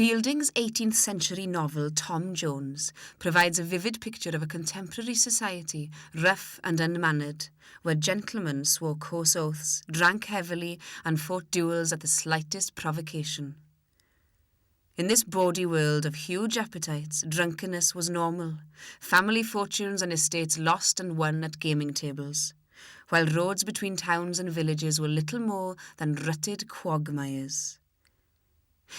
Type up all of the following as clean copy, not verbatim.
Fielding's 18th century novel Tom Jones provides a vivid picture of a contemporary society, rough and unmannered, where gentlemen swore coarse oaths, drank heavily, and fought duels at the slightest provocation. In this bawdy world of huge appetites, drunkenness was normal, family fortunes and estates lost and won at gaming tables, while roads between towns and villages were little more than rutted quagmires.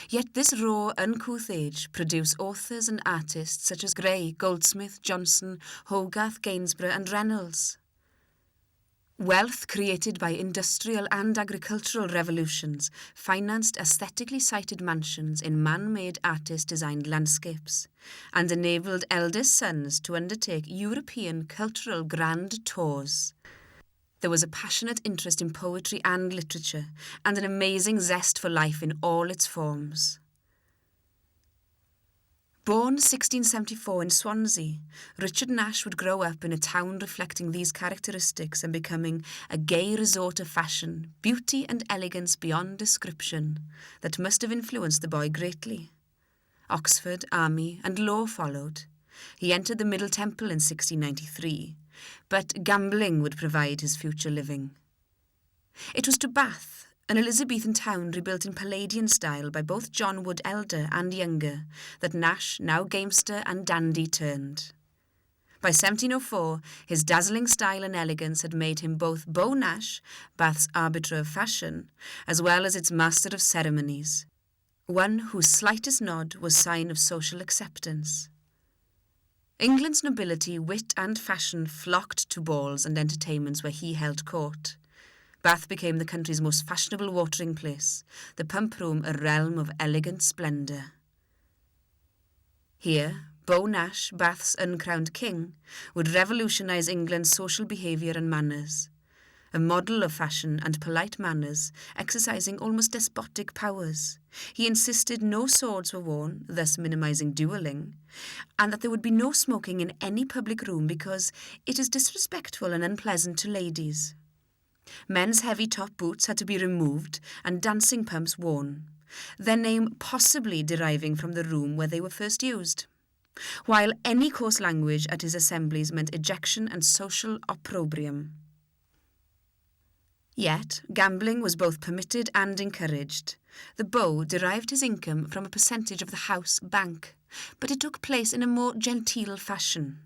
Yet this raw, uncouth age produced authors and artists such as Gray, Goldsmith, Johnson, Hogarth, Gainsborough and Reynolds. Wealth created by industrial and agricultural revolutions financed aesthetically sited mansions in man-made artist-designed landscapes and enabled eldest sons to undertake European cultural grand tours. There was a passionate interest in poetry and literature, and an amazing zest for life in all its forms. Born 1674 in Swansea, Richard Nash would grow up in a town reflecting these characteristics and becoming a gay resort of fashion, beauty and elegance beyond description that must have influenced the boy greatly. Oxford, army and law followed. He entered the Middle Temple in 1693, but gambling would provide his future living. It was to Bath, an Elizabethan town rebuilt in Palladian style by both John Wood elder and younger, that Nash, now gamester and dandy, turned. By 1704, his dazzling style and elegance had made him both Beau Nash, Bath's arbiter of fashion, as well as its master of ceremonies, one whose slightest nod was sign of social acceptance. England's nobility, wit and fashion flocked to balls and entertainments where he held court. Bath became the country's most fashionable watering place, the pump room a realm of elegant splendour. Here, Beau Nash, Bath's uncrowned king, would revolutionise England's social behaviour and manners, a model of fashion and polite manners, exercising almost despotic powers. He insisted no swords were worn, thus minimising duelling, and that there would be no smoking in any public room because it is disrespectful and unpleasant to ladies. Men's heavy top boots had to be removed and dancing pumps worn, their name possibly deriving from the room where they were first used, while any coarse language at his assemblies meant ejection and social opprobrium. Yet, gambling was both permitted and encouraged. The Beau derived his income from a percentage of the house bank, but it took place in a more genteel fashion.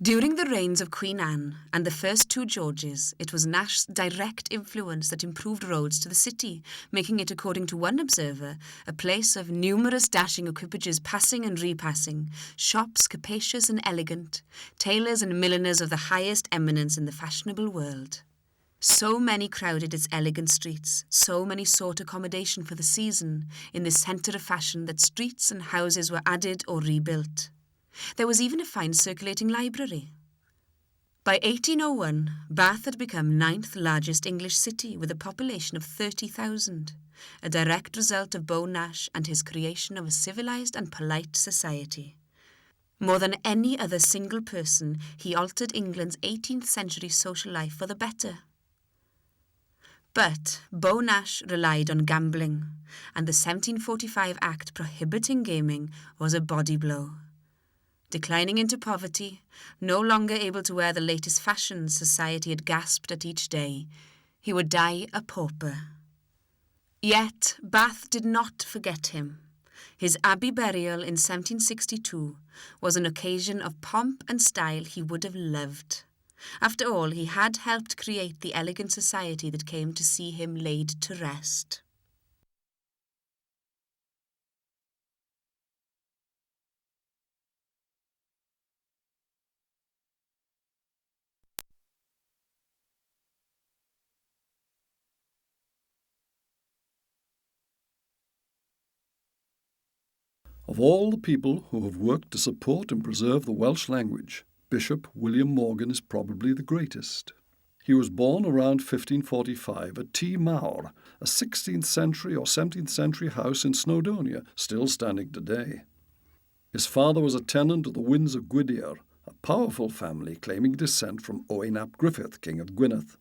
During the reigns of Queen Anne and the first two Georges, it was Nash's direct influence that improved roads to the city, making it, according to one observer, a place of numerous dashing equipages passing and repassing, shops capacious and elegant, tailors and milliners of the highest eminence in the fashionable world. So many crowded its elegant streets, so many sought accommodation for the season in this centre of fashion that streets and houses were added or rebuilt. There was even a fine circulating library. By 1801, Bath had become 9th largest English city with a population of 30,000, a direct result of Beau Nash and his creation of a civilised and polite society. More than any other single person, he altered England's 18th century social life for the better. But Beau Nash relied on gambling, and the 1745 Act prohibiting gaming was a body blow. Declining into poverty, no longer able to wear the latest fashions society had gasped at each day, he would die a pauper. Yet Bath did not forget him. His abbey burial in 1762 was an occasion of pomp and style he would have loved. After all, he had helped create the elegant society that came to see him laid to rest. Of all the people who have worked to support and preserve the Welsh language, Bishop William Morgan is probably the greatest. He was born around 1545 at Tŷ Mawr, a 16th century or 17th century house in Snowdonia, still standing today. His father was a tenant of the Windsor Gwydier, a powerful family claiming descent from Owain ap Griffith, King of Gwynedd.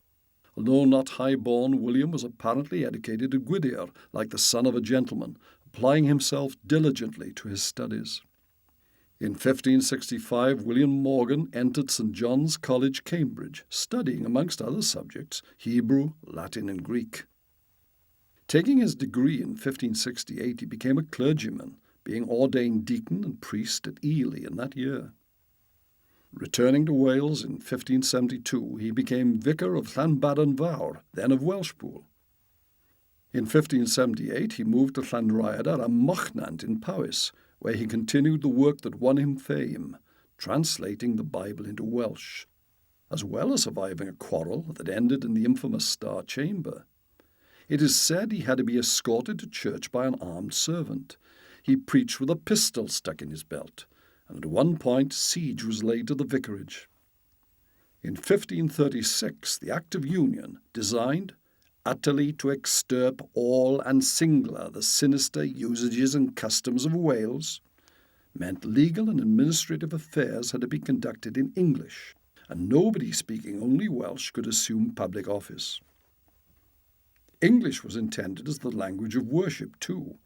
Although not high-born, William was apparently educated at Gwydier, like the son of a gentleman, applying himself diligently to his studies. In 1565, William Morgan entered St. John's College, Cambridge, studying, amongst other subjects, Hebrew, Latin, and Greek. Taking his degree in 1568, he became a clergyman, being ordained deacon and priest at Ely in that year. Returning to Wales in 1572, he became vicar of Llanbadarn Fawr, then of Welshpool. In 1578, he moved to Llanrhaeadr and Mochnant in Powys, where he continued the work that won him fame, translating the Bible into Welsh, as well as surviving a quarrel that ended in the infamous Star Chamber. It is said he had to be escorted to church by an armed servant. He preached with a pistol stuck in his belt, and at one point siege was laid to the vicarage. In 1536, the Act of Union, designed utterly to extirp all and singler the sinister usages and customs of Wales, meant legal and administrative affairs had to be conducted in English, and nobody speaking only Welsh could assume public office. English was intended as the language of worship too,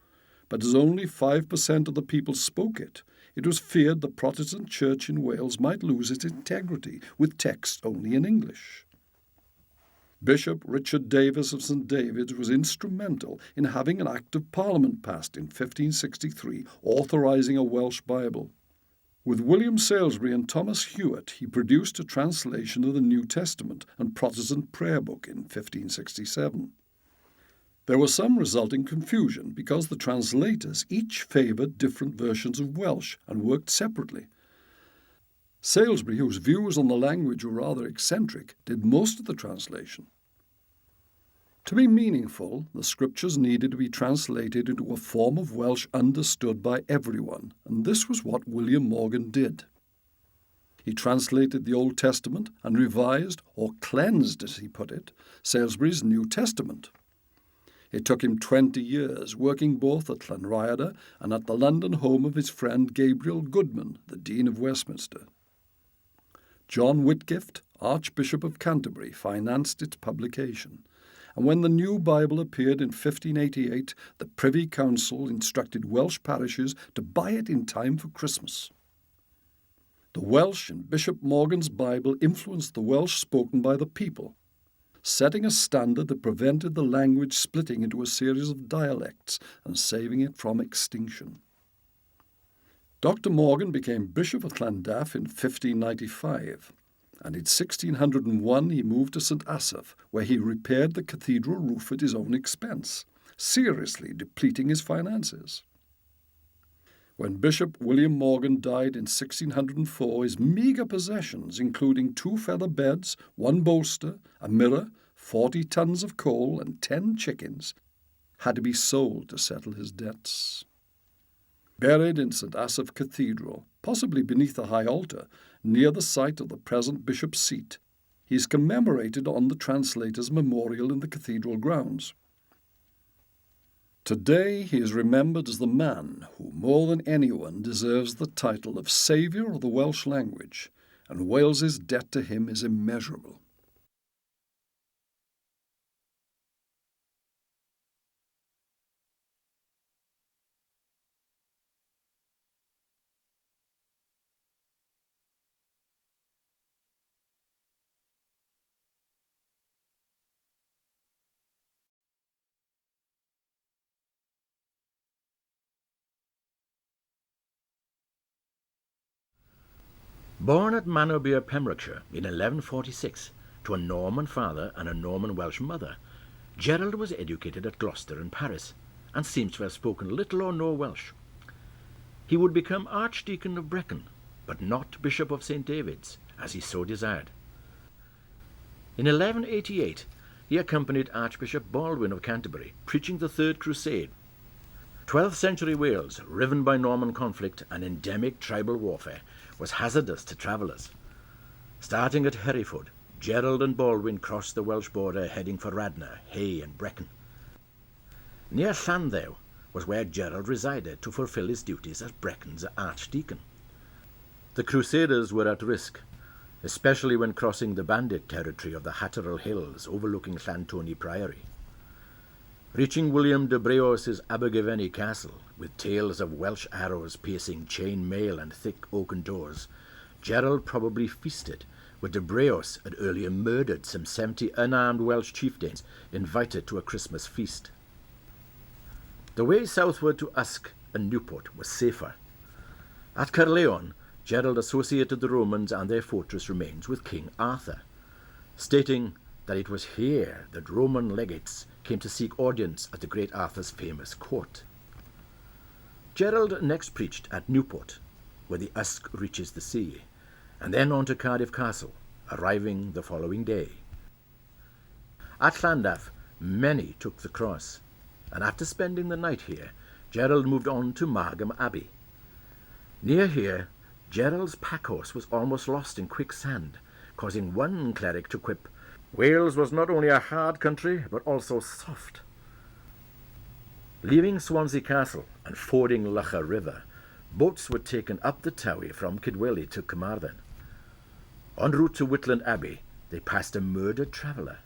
but as only 5% of the people spoke it, it was feared the Protestant Church in Wales might lose its integrity with text only in English. Bishop Richard Davis of St. David's was instrumental in having an Act of Parliament passed in 1563 authorising a Welsh Bible. With William Salisbury and Thomas Hewitt, he produced a translation of the New Testament and Protestant Prayer Book in 1567. There was some resulting confusion because the translators each favoured different versions of Welsh and worked separately. Salisbury, whose views on the language were rather eccentric, did most of the translation. To be meaningful, the scriptures needed to be translated into a form of Welsh understood by everyone, and this was what William Morgan did. He translated the Old Testament and revised, or cleansed as he put it, Salisbury's New Testament. It took him 20 years, working both at Llanrhaeadr and at the London home of his friend Gabriel Goodman, the Dean of Westminster. John Whitgift, Archbishop of Canterbury, financed its publication, and when the new Bible appeared in 1588, the Privy Council instructed Welsh parishes to buy it in time for Christmas. The Welsh in Bishop Morgan's Bible influenced the Welsh spoken by the people, setting a standard that prevented the language splitting into a series of dialects and saving it from extinction. Dr. Morgan became Bishop of Llandaff in 1595, and in 1601 he moved to St. Asaph, where he repaired the cathedral roof at his own expense, seriously depleting his finances. When Bishop William Morgan died in 1604, his meagre possessions, including 2 feather beds, 1 bolster, a mirror, 40 tons of coal, and 10 chickens, had to be sold to settle his debts. Buried in St. Asaph Cathedral, possibly beneath the high altar, near the site of the present bishop's seat, he is commemorated on the translator's memorial in the cathedral grounds. Today he is remembered as the man who more than anyone deserves the title of Saviour of the Welsh language, and Wales's debt to him is immeasurable. Born at Manorbier, Pembrokeshire, in 1146, to a Norman father and a Norman Welsh mother, Gerald was educated at Gloucester and Paris, and seems to have spoken little or no Welsh. He would become Archdeacon of Brecon, but not Bishop of St. David's, as he so desired. In 1188, he accompanied Archbishop Baldwin of Canterbury, preaching the Third Crusade. 12th century Wales, riven by Norman conflict and endemic tribal warfare, was hazardous to travellers. Starting at Hereford, Gerald and Baldwin crossed the Welsh border heading for Radnor, Hay and Brecon. Near Llanddew was where Gerald resided to fulfil his duties as Brecon's archdeacon. The Crusaders were at risk, especially when crossing the bandit territory of the Hatterrell Hills overlooking Llantony Priory. Reaching William de Breos's Abergavenny castle, with tales of Welsh arrows piercing chain mail and thick oaken doors, Gerald probably feasted, where de Breos had earlier murdered some 70 unarmed Welsh chieftains invited to a Christmas feast. The way southward to Usk and Newport was safer. At Caerleon, Gerald associated the Romans and their fortress remains with King Arthur, stating that it was here that Roman legates came to seek audience at the great Arthur's famous court. Gerald next preached at Newport, where the Usk reaches the sea, and then on to Cardiff Castle, arriving the following day. At Llandaff, many took the cross, and after spending the night here, Gerald moved on to Margam Abbey. Near here, Gerald's packhorse was almost lost in quicksand, causing one cleric to quip, "Wales was not only a hard country, but also soft." Leaving Swansea Castle and fording Locha River, boats were taken up the Towy from Kidwelly to Carmarthen. En route to Whitland Abbey, they passed a murdered traveller.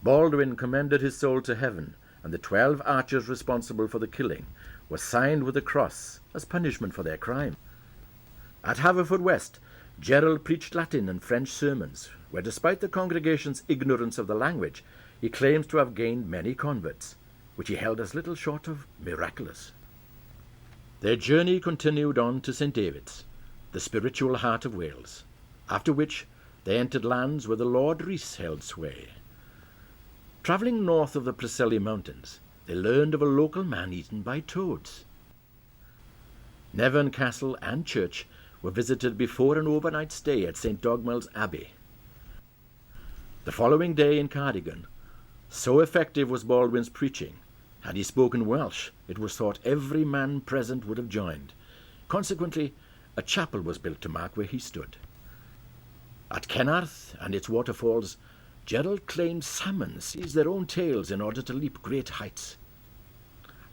Baldwin commended his soul to heaven, and the 12 archers responsible for the killing were signed with the cross as punishment for their crime. At Haverfordwest, Gerald preached Latin and French sermons, where despite the congregation's ignorance of the language, he claims to have gained many converts, which he held as little short of miraculous. Their journey continued on to St. David's, the spiritual heart of Wales, after which they entered lands where the Lord Rhys held sway. Travelling north of the Preseli Mountains, they learned of a local man eaten by toads. Nevern Castle and church were visited before an overnight stay at St. Dogmell's Abbey. The following day in Cardigan, so effective was Baldwin's preaching, had he spoken Welsh, it was thought every man present would have joined. Consequently, a chapel was built to mark where he stood. At Kennarth and its waterfalls, Gerald claimed salmon seized their own tails in order to leap great heights.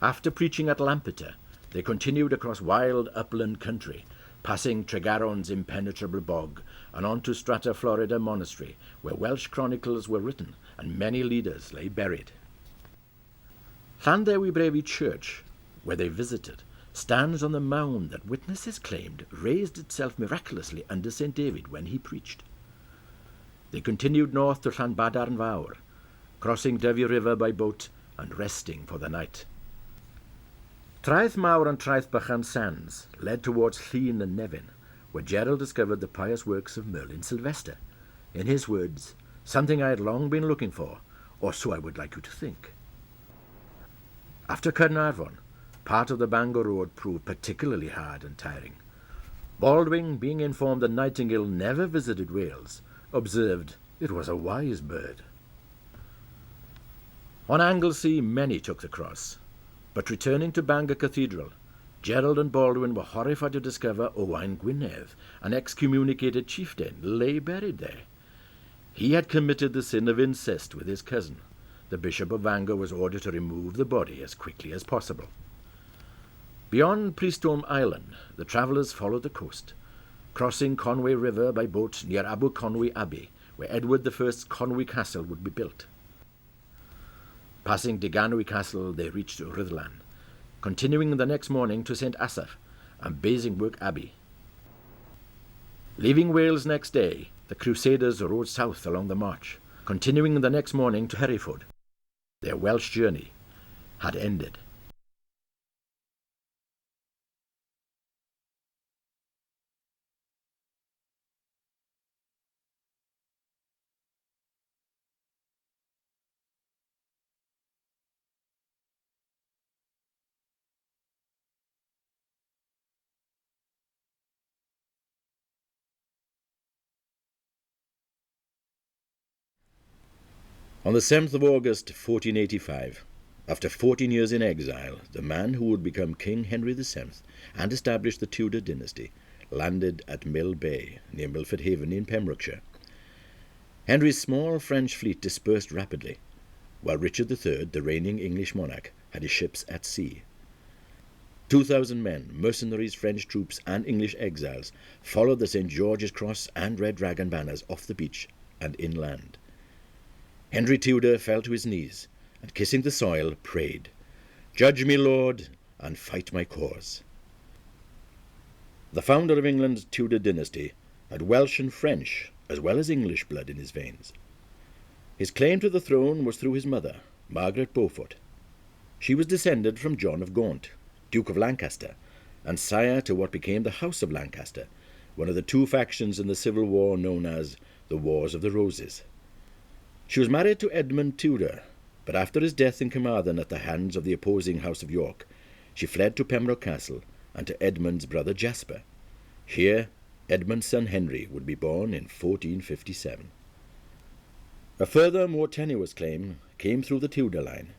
After preaching at Lampeter, they continued across wild upland country, passing Tregaron's impenetrable bog and on to Strata Florida Monastery, where Welsh chronicles were written and many leaders lay buried. Llandewi Brevi Church, where they visited, stands on the mound that witnesses claimed raised itself miraculously under St. David when he preached. They continued north to Llanbadarn Fawr, crossing Dyfi River by boat and resting for the night. Traeth Mawr and Traeth Bychan Sands led towards Llyn and Nevin, where Gerald discovered the pious works of Merlin Sylvester. In his words, "Something I had long been looking for, or so I would like you to think." After Caernarfon, part of the Bangor road proved particularly hard and tiring. Baldwin, being informed that Nightingale never visited Wales, observed it was a wise bird. On Anglesey, many took the cross, but returning to Bangor Cathedral, Gerald and Baldwin were horrified to discover Owain Gwynedd, an excommunicated chieftain, lay buried there. He had committed the sin of incest with his cousin. The Bishop of Bangor was ordered to remove the body as quickly as possible. Beyond Priestholm Island, the travellers followed the coast, crossing Conway River by boat near Aberconwy Abbey, where Edward I's Conwy Castle would be built. Passing Deganwy Castle, they reached Rhuddlan, continuing the next morning to St. Asaph and Basingbourg Abbey. Leaving Wales next day, the Crusaders rode south along the march, continuing the next morning to Hereford. Their Welsh journey had ended. On the 7th of August, 1485, after 14 years in exile, the man who would become King Henry VII and establish the Tudor dynasty landed at Mill Bay, near Milford Haven in Pembrokeshire. Henry's small French fleet dispersed rapidly, while Richard III, the reigning English monarch, had his ships at sea. 2,000 men, mercenaries, French troops, and English exiles followed the St. George's Cross and Red Dragon banners off the beach and inland. Henry Tudor fell to his knees and kissing the soil, prayed, "Judge me, Lord, and fight my cause." The founder of England's Tudor dynasty had Welsh and French, as well as English blood in his veins. His claim to the throne was through his mother, Margaret Beaufort. She was descended from John of Gaunt, Duke of Lancaster, and sire to what became the House of Lancaster, one of the two factions in the civil war known as the Wars of the Roses. She was married to Edmund Tudor, but after his death in Carmarthen at the hands of the opposing House of York, she fled to Pembroke Castle and to Edmund's brother Jasper. Here, Edmund's son Henry would be born in 1457. A further, more tenuous claim came through the Tudor line.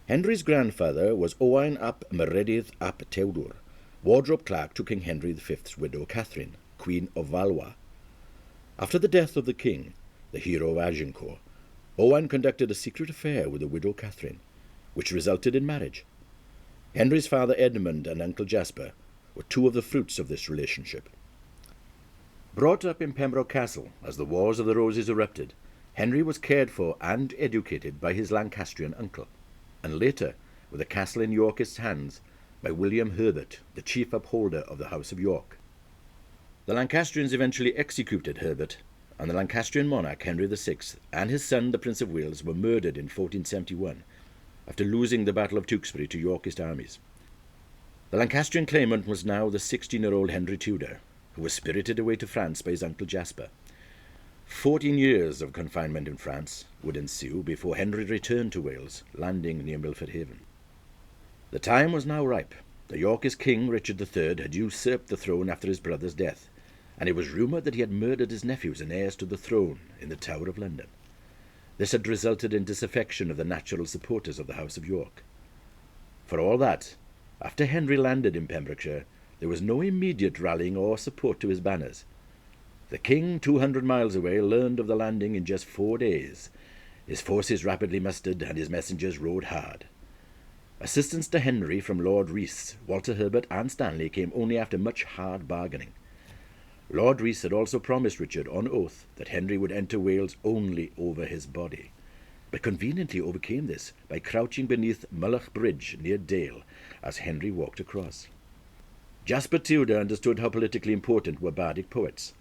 Henry's grandfather was Owain ap Meredydd ap Tewdwr, wardrobe clerk to King Henry V's widow Catherine, Queen of Valois. After the death of the king, the hero of Agincourt, Owain conducted a secret affair with the widow Catherine, which resulted in marriage. Henry's father Edmund and uncle Jasper were two of the fruits of this relationship. Brought up in Pembroke Castle as the Wars of the Roses erupted, Henry was cared for and educated by his Lancastrian uncle, and later, with the castle in Yorkist's hands, by William Herbert, the chief upholder of the House of York. The Lancastrians eventually executed Herbert, and the Lancastrian monarch Henry VI and his son the Prince of Wales were murdered in 1471, after losing the Battle of Tewkesbury to Yorkist armies. The Lancastrian claimant was now the 16-year-old Henry Tudor, who was spirited away to France by his uncle Jasper. 14 years of confinement in France would ensue before Henry returned to Wales, landing near Milford Haven. The time was now ripe. The Yorkist king, Richard III, had usurped the throne after his brother's death, and it was rumoured that he had murdered his nephews and heirs to the throne in the Tower of London. This had resulted in disaffection of the natural supporters of the House of York. For all that, after Henry landed in Pembrokeshire, there was no immediate rallying or support to his banners. The king, 200 miles away, learned of the landing in just 4 days. His forces rapidly mustered, and his messengers rode hard. Assistance to Henry from Lord Rhys, Walter Herbert, and Stanley came only after much hard bargaining. Lord Rhys had also promised Richard on oath that Henry would enter Wales only over his body, but conveniently overcame this by crouching beneath Mullach Bridge near Dale as Henry walked across. Jasper Tudor understood how politically important were bardic poets.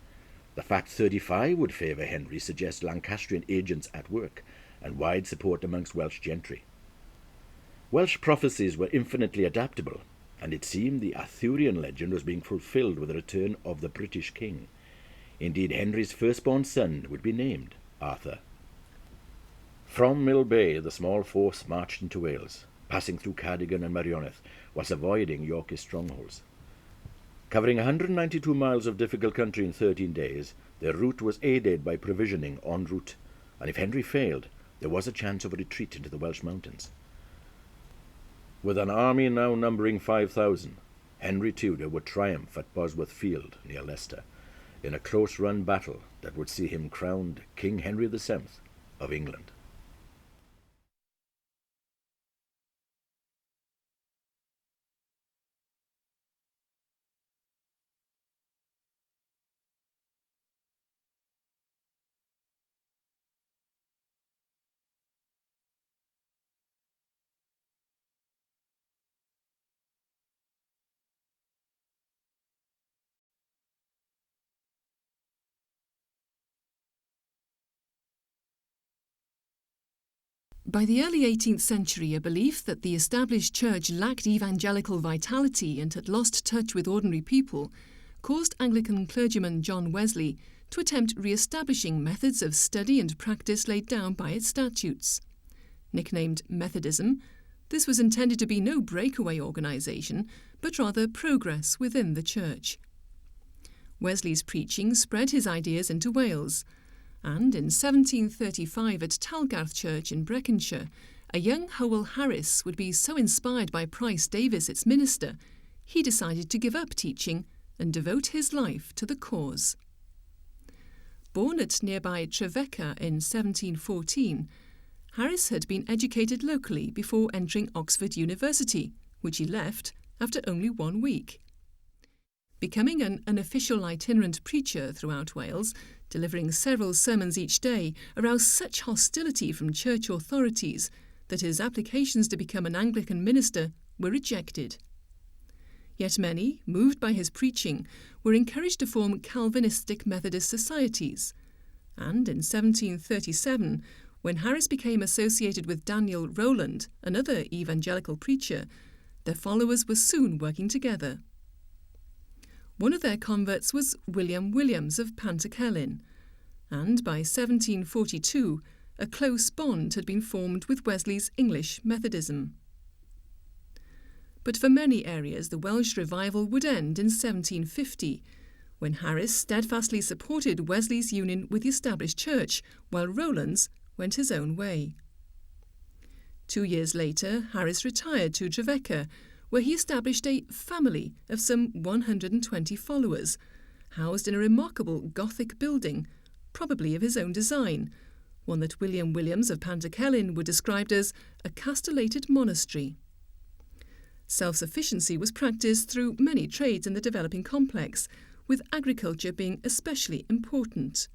The fact 35 would favour Henry suggests Lancastrian agents at work and wide support amongst Welsh gentry. Welsh prophecies were infinitely adaptable, and it seemed the Arthurian legend was being fulfilled with the return of the British king. Indeed, Henry's firstborn son would be named Arthur. From Mill Bay, the small force marched into Wales, passing through Cardigan and Merioneth, whilst avoiding Yorkist strongholds. Covering 192 miles of difficult country in 13 days, their route was aided by provisioning en route, and if Henry failed, there was a chance of a retreat into the Welsh mountains. With an army now numbering 5,000, Henry Tudor would triumph at Bosworth Field near Leicester, in a close-run battle that would see him crowned King Henry VII of England. By the early 18th century, a belief that the established church lacked evangelical vitality and had lost touch with ordinary people caused Anglican clergyman John Wesley to attempt re-establishing methods of study and practice laid down by its statutes. Nicknamed Methodism, this was intended to be no breakaway organisation, but rather progress within the church. Wesley's preaching spread his ideas into Wales, and in 1735 at Talgarth Church in Breconshire, a young Howell Harris would be so inspired by Price Davis, its minister, he decided to give up teaching and devote his life to the cause. Born at nearby Trevecca in 1714, Harris had been educated locally before entering Oxford University, which he left after only 1 week. Becoming an unofficial itinerant preacher throughout Wales, delivering several sermons each day, aroused such hostility from church authorities that his applications to become an Anglican minister were rejected. Yet many, moved by his preaching, were encouraged to form Calvinistic Methodist societies, and in 1737, when Harris became associated with Daniel Rowland, another evangelical preacher, their followers were soon working together. One of their converts was William Williams of Pantycelyn, and by 1742 a close bond had been formed with Wesley's English Methodism. But for many areas the Welsh revival would end in 1750, when Harris steadfastly supported Wesley's union with the established church, while Rowland's went his own way. 2 years later, Harris retired to Trevecca, where he established a family of some 120 followers, housed in a remarkable Gothic building, probably of his own design, one that William Williams of Pantycelyn would describe as a castellated monastery. Self-sufficiency was practised through many trades in the developing complex, with agriculture being especially important.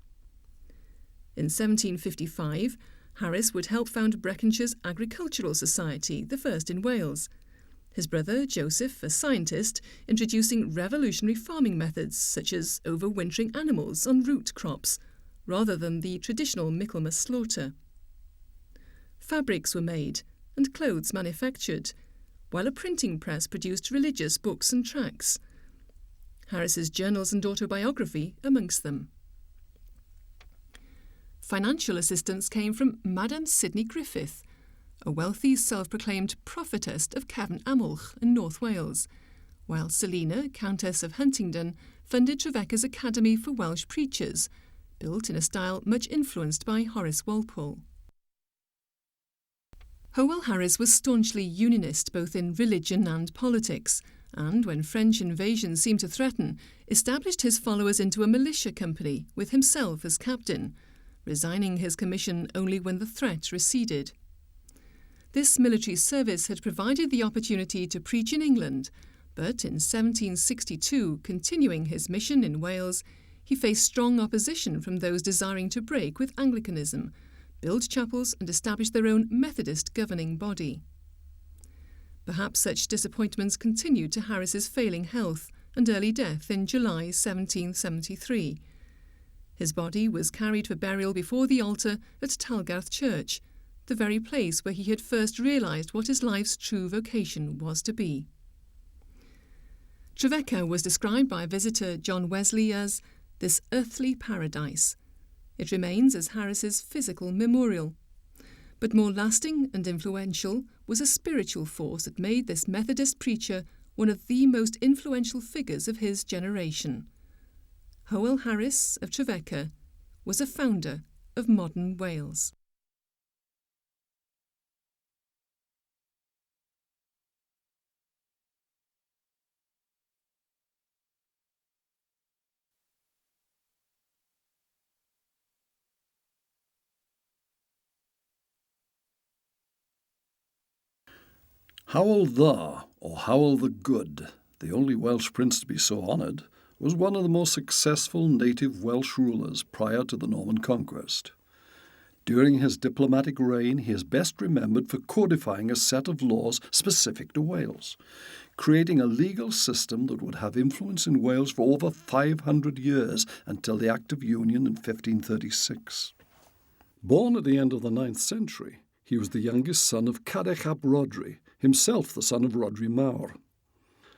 In 1755, Harris would help found Breckenshire's Agricultural Society, the first in Wales. His brother, Joseph, a scientist, introducing revolutionary farming methods such as overwintering animals on root crops, rather than the traditional Michaelmas slaughter. Fabrics were made and clothes manufactured, while a printing press produced religious books and tracts. Harris's journals and autobiography amongst them. Financial assistance came from Madame Sidney Griffith, a wealthy self-proclaimed prophetess of Cefn Amlwch in North Wales, while Selina, Countess of Huntingdon, funded Trevecca's Academy for Welsh Preachers, built in a style much influenced by Horace Walpole. Howell Harris was staunchly unionist both in religion and politics, and when French invasion seemed to threaten, established his followers into a militia company with himself as captain, resigning his commission only when the threat receded. This military service had provided the opportunity to preach in England, but in 1762, continuing his mission in Wales, he faced strong opposition from those desiring to break with Anglicanism, build chapels and establish their own Methodist governing body. Perhaps such disappointments continued to Harris's failing health and early death in July 1773. His body was carried for burial before the altar at Talgarth Church, the very place where he had first realised what his life's true vocation was to be. Trevecca was described by visitor John Wesley as this earthly paradise. It remains as Harris's physical memorial. But more lasting and influential was a spiritual force that made this Methodist preacher one of the most influential figures of his generation. Howell Harris of Trevecca was a founder of modern Wales. Howell the, or Howell the Good, the only Welsh prince to be so honoured, was one of the most successful native Welsh rulers prior to the Norman conquest. During his diplomatic reign, he is best remembered for codifying a set of laws specific to Wales, creating a legal system that would have influence in Wales for over 500 years until the Act of Union in 1536. Born at the end of the 9th century, he was the youngest son of Cadach ap Rodri, himself the son of Rodri Mawr.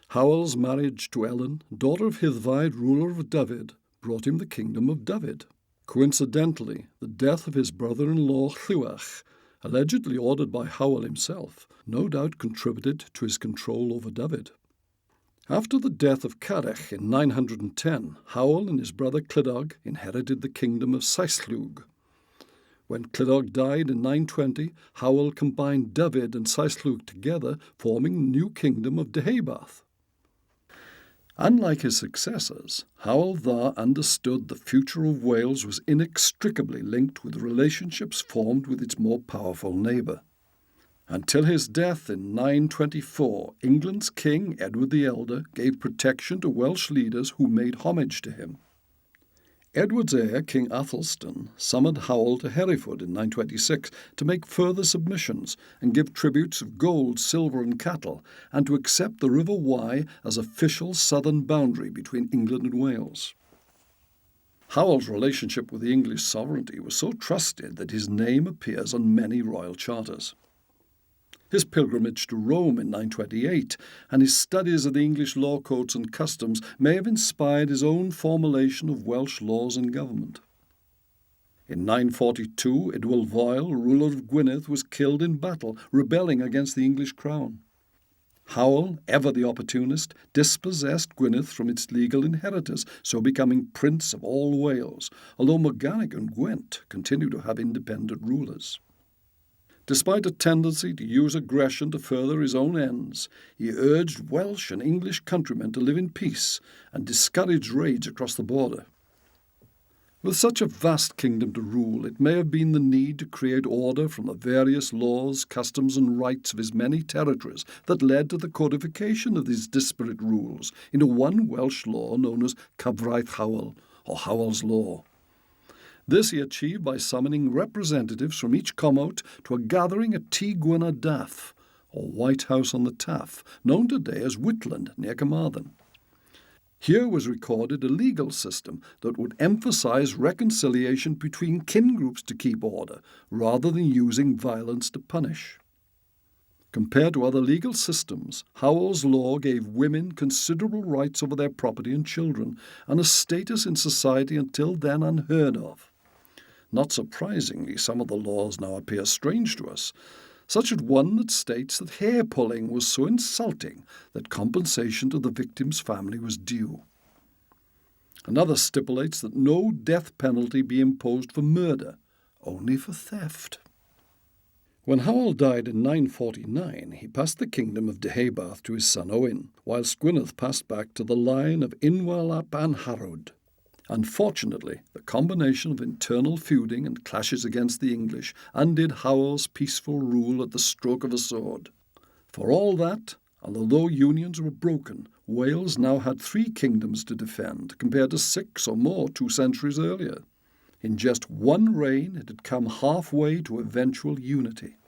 Howell's marriage to Ellen, daughter of Hyddfaid, ruler of Dyfed, brought him the kingdom of Dyfed. Coincidentally, the death of his brother-in-law Llywach, allegedly ordered by Howell himself, no doubt contributed to his control over Dyfed. After the death of Cadach in 910, Howell and his brother Cludog inherited the kingdom of Saeslwg. When Cludog died in 920, Howell combined Dyfed and Saeslwg together, forming the new kingdom of Deheubarth. Unlike his successors, Howell Dda understood the future of Wales was inextricably linked with relationships formed with its more powerful neighbour. Until his death in 924, England's King Edward the Elder gave protection to Welsh leaders who made homage to him. Edward's heir, King Athelstan, summoned Howell to Hereford in 926 to make further submissions and give tributes of gold, silver and cattle, and to accept the River Wye as official southern boundary between England and Wales. Howell's relationship with the English sovereignty was so trusted that his name appears on many royal charters. His pilgrimage to Rome in 928 and his studies of the English law codes and customs may have inspired his own formulation of Welsh laws and government. In 942, Idwal ruler of Gwynedd, was killed in battle, rebelling against the English crown. Howell, ever the opportunist, dispossessed Gwynedd from its legal inheritors, so becoming Prince of all Wales, although Morgannwg and Gwent continued to have independent rulers. Despite a tendency to use aggression to further his own ends, he urged Welsh and English countrymen to live in peace and discouraged raids across the border. With such a vast kingdom to rule, it may have been the need to create order from the various laws, customs and rites of his many territories that led to the codification of these disparate rules into one Welsh law known as Cyfraith Howell, or Howell's Law. This he achieved by summoning representatives from each comote to a gathering at Tŷ Gwynedd Dath, or White House on the Taff, known today as Whitland, near Carmarthen. Here was recorded a legal system that would emphasize reconciliation between kin groups to keep order, rather than using violence to punish. Compared to other legal systems, Howell's law gave women considerable rights over their property and children, and a status in society until then unheard of. Not surprisingly, some of the laws now appear strange to us, such as one that states that hair-pulling was so insulting that compensation to the victim's family was due. Another stipulates that no death penalty be imposed for murder, only for theft. When Howell died in 949, he passed the kingdom of Deheubarth to his son Owen, whilst Gwynedd passed back to the line of Unwal ap Anharod. Unfortunately, the combination of internal feuding and clashes against the English undid Howell's peaceful rule at the stroke of a sword. For all that, and although unions were broken, Wales now had 3 kingdoms to defend, compared to 6 or more 2 centuries earlier. In just one reign, it had come halfway to eventual unity.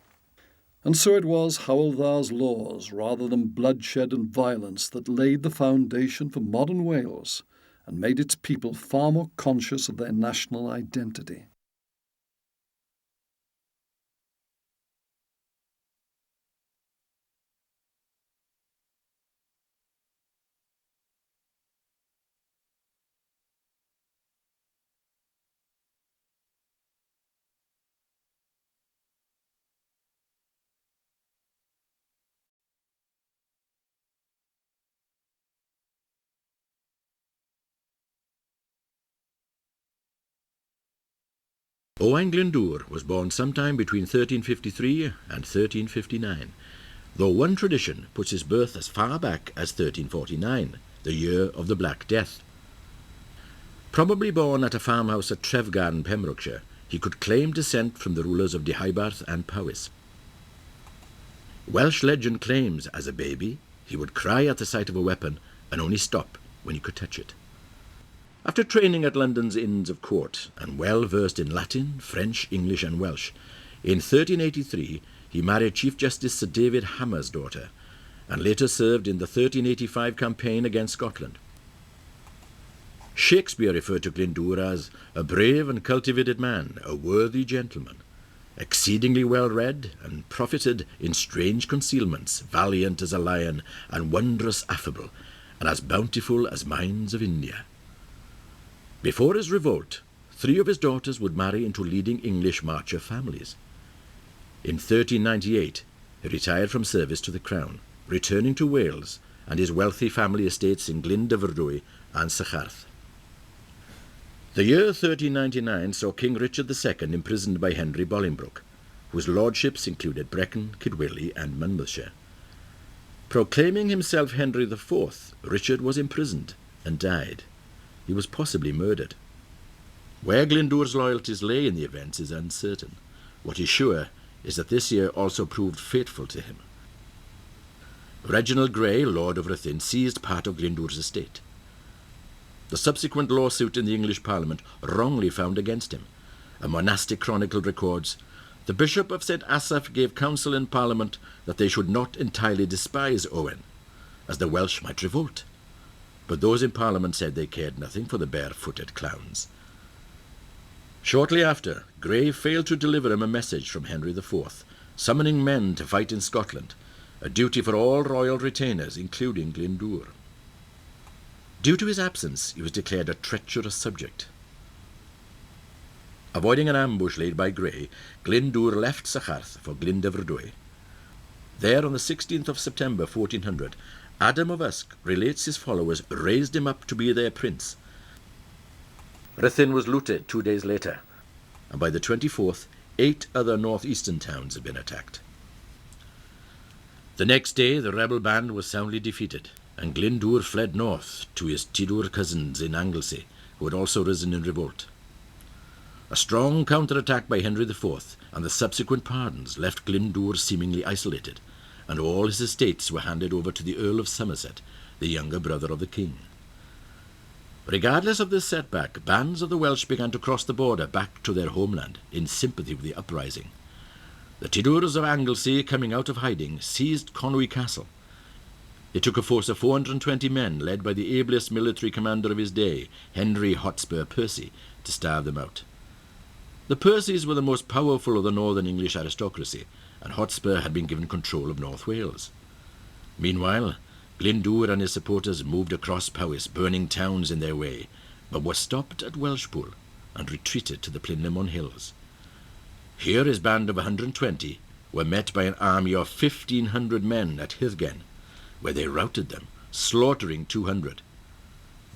And so it was Howell-Dda's laws, rather than bloodshed and violence, that laid the foundation for modern Wales, and made its people far more conscious of their national identity. Owain Glyndŵr was born sometime between 1353 and 1359, though one tradition puts his birth as far back as 1349, the year of the Black Death. Probably born at a farmhouse at Trefgarn, Pembrokeshire, he could claim descent from the rulers of Deheubarth and Powys. Welsh legend claims, as a baby, he would cry at the sight of a weapon and only stop when he could touch it. After training at London's Inns of Court and well versed in Latin, French, English and Welsh, in 1383 he married Chief Justice Sir David Hammer's daughter, and later served in the 1385 campaign against Scotland. Shakespeare referred to Glyndŵr as a brave and cultivated man, a worthy gentleman, exceedingly well read and profited in strange concealments, valiant as a lion and wondrous affable, and as bountiful as mines of India. Before his revolt, 3 of his daughters would marry into leading English marcher families. In 1398, he retired from service to the crown, returning to Wales and his wealthy family estates in Glyn Dyfrdwy and Sycharth. The year 1399 saw King Richard II imprisoned by Henry Bolingbroke, whose lordships included Brecon, Kidwelly and Monmouthshire. Proclaiming himself Henry IV, Richard was imprisoned and died. He was possibly murdered. Where Glyndŵr's loyalties lay in the events is uncertain. What is sure is that this year also proved fateful to him. Reginald Grey, Lord of Rhuthun, seized part of Glyndŵr's estate. the subsequent lawsuit in the English Parliament wrongly found against him. A monastic chronicle records, "The Bishop of St. Asaph gave counsel in Parliament that they should not entirely despise Owen, as the Welsh might revolt. But those in Parliament said they cared nothing for the barefooted clowns." Shortly after, Grey failed to deliver him a message from Henry IV, summoning men to fight in Scotland, a duty for all royal retainers, including Glyndŵr. Due to his absence, he was declared a treacherous subject. Avoiding an ambush laid by Grey, Glyndŵr left Sycharth for Glyndefrdwy. There, on the 16th of September 1400, Adam of Usk relates his followers raised him up to be their prince. Rhuthun was looted 2 days later, and by the 24th, 8 other northeastern towns had been attacked. The next day, the rebel band was soundly defeated, and Glyndŵr fled north to his Tidwr cousins in Anglesey, who had also risen in revolt. A strong counterattack by Henry IV and the subsequent pardons left Glyndŵr seemingly isolated, and all his estates were handed over to the Earl of Somerset, the younger brother of the king. Regardless of this setback, bands of the Welsh began to cross the border back to their homeland in sympathy with the uprising. The Tidwrs of Anglesey, coming out of hiding, seized Conwy Castle. It took a force of 420 men, led by the ablest military commander of his day, Henry Hotspur Percy, to starve them out. The Percys were the most powerful of the northern English aristocracy, and Hotspur had been given control of North Wales. Meanwhile, Glyndŵr and his supporters moved across Powys, burning towns in their way, but were stopped at Welshpool and retreated to the Plynlimmon Hills. Here his band of 120 were met by an army of 1,500 men at Hithgen, where they routed them, slaughtering 200.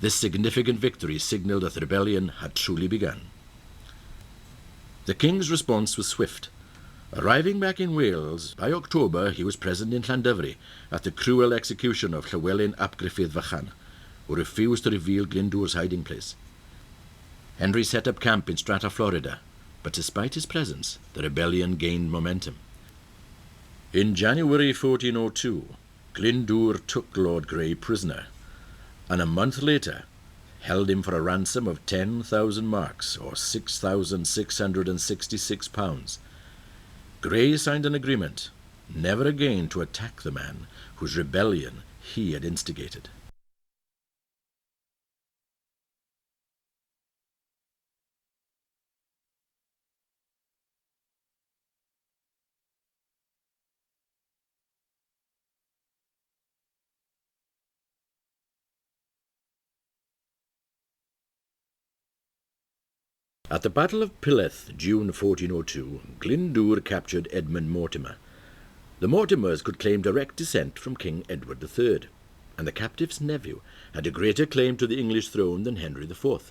This significant victory signalled that the rebellion had truly begun. The king's response was swift. Arriving back in Wales, by October he was present in Llandyfri at the cruel execution of Llywelyn ap Gruffydd Vychan, who refused to reveal Glyndŵr's hiding place. Henry set up camp in Strata Florida, but despite his presence, the rebellion gained momentum. In January 1402, Glyndŵr took Lord Grey prisoner, and a month later held him for a ransom of 10,000 marks, or £6,666. Grey signed an agreement never again to attack the man whose rebellion he had instigated. At the Battle of Pilleth, June 1402, Glyndŵr captured Edmund Mortimer. The Mortimers could claim direct descent from King Edward III, and the captive's nephew had a greater claim to the English throne than Henry IV.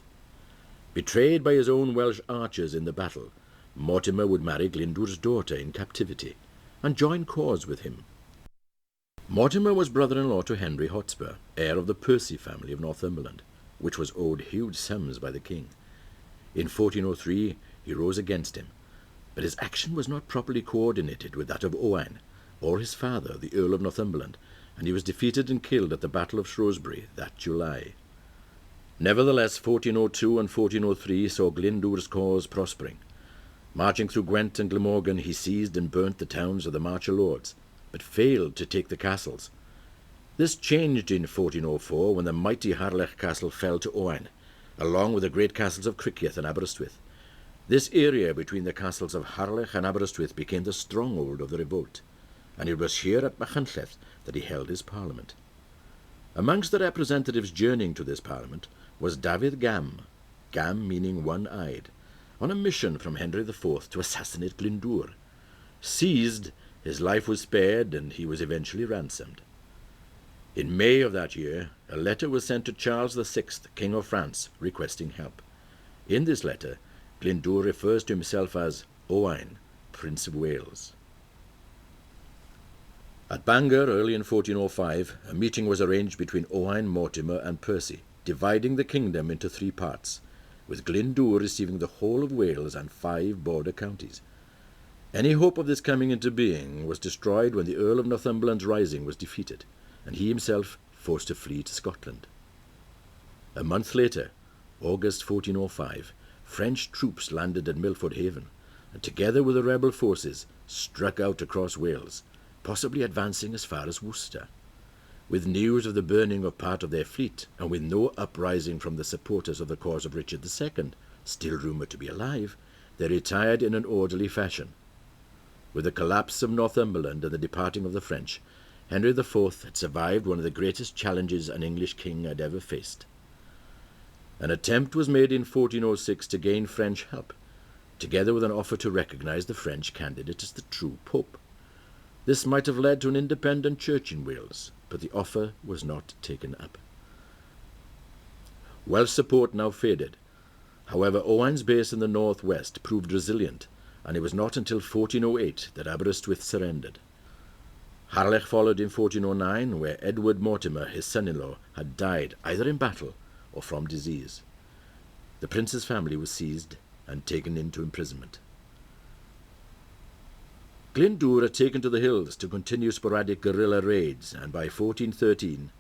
Betrayed by his own Welsh archers in the battle, Mortimer would marry Glyndŵr's daughter in captivity and join cause with him. Mortimer was brother-in-law to Henry Hotspur, heir of the Percy family of Northumberland, which was owed huge sums by the king. In 1403 he rose against him, but his action was not properly coordinated with that of Owain, or his father, the Earl of Northumberland, and he was defeated and killed at the Battle of Shrewsbury that July. Nevertheless, 1402 and 1403 saw Glyndŵr's cause prospering. Marching through Gwent and Glamorgan, he seized and burnt the towns of the Marcher Lords, but failed to take the castles. This changed in 1404 when the mighty Harlech Castle fell to Owain, along with the great castles of Criccieth and Aberystwyth. This area between the castles of Harlech and Aberystwyth became the stronghold of the revolt, and it was here at Machynlleth that he held his parliament. Amongst the representatives journeying to this parliament was Dafydd Gam, Gam meaning one-eyed, on a mission from Henry IV to assassinate Glyndŵr. Seized, his life was spared and he was eventually ransomed. In May of that year, a letter was sent to Charles VI, King of France, requesting help. In this letter, Glyndŵr refers to himself as Owain, Prince of Wales. At Bangor, early in 1405, a meeting was arranged between Owain, Mortimer and Percy, dividing the kingdom into 3 parts, with Glyndŵr receiving the whole of Wales and 5 border counties. Any hope of this coming into being was destroyed when the Earl of Northumberland's rising was defeated, and he himself forced to flee to Scotland. A month later, August 1405, French troops landed at Milford Haven, and together with the rebel forces struck out across Wales, possibly advancing as far as Worcester. With news of the burning of part of their fleet, and with no uprising from the supporters of the cause of Richard II, still rumoured to be alive, they retired in an orderly fashion. With the collapse of Northumberland and the departing of the French, Henry IV had survived one of the greatest challenges an English king had ever faced. An attempt was made in 1406 to gain French help, together with an offer to recognise the French candidate as the true Pope. This might have led to an independent church in Wales, but the offer was not taken up. Welsh support now faded. However, Owain's base in the northwest proved resilient, and it was not until 1408 that Aberystwyth surrendered. Harlech followed in 1409, where Edward Mortimer, his son-in-law, had died either in battle or from disease. The prince's family was seized and taken into imprisonment. Glyndŵr had taken to the hills to continue sporadic guerrilla raids, and by 1413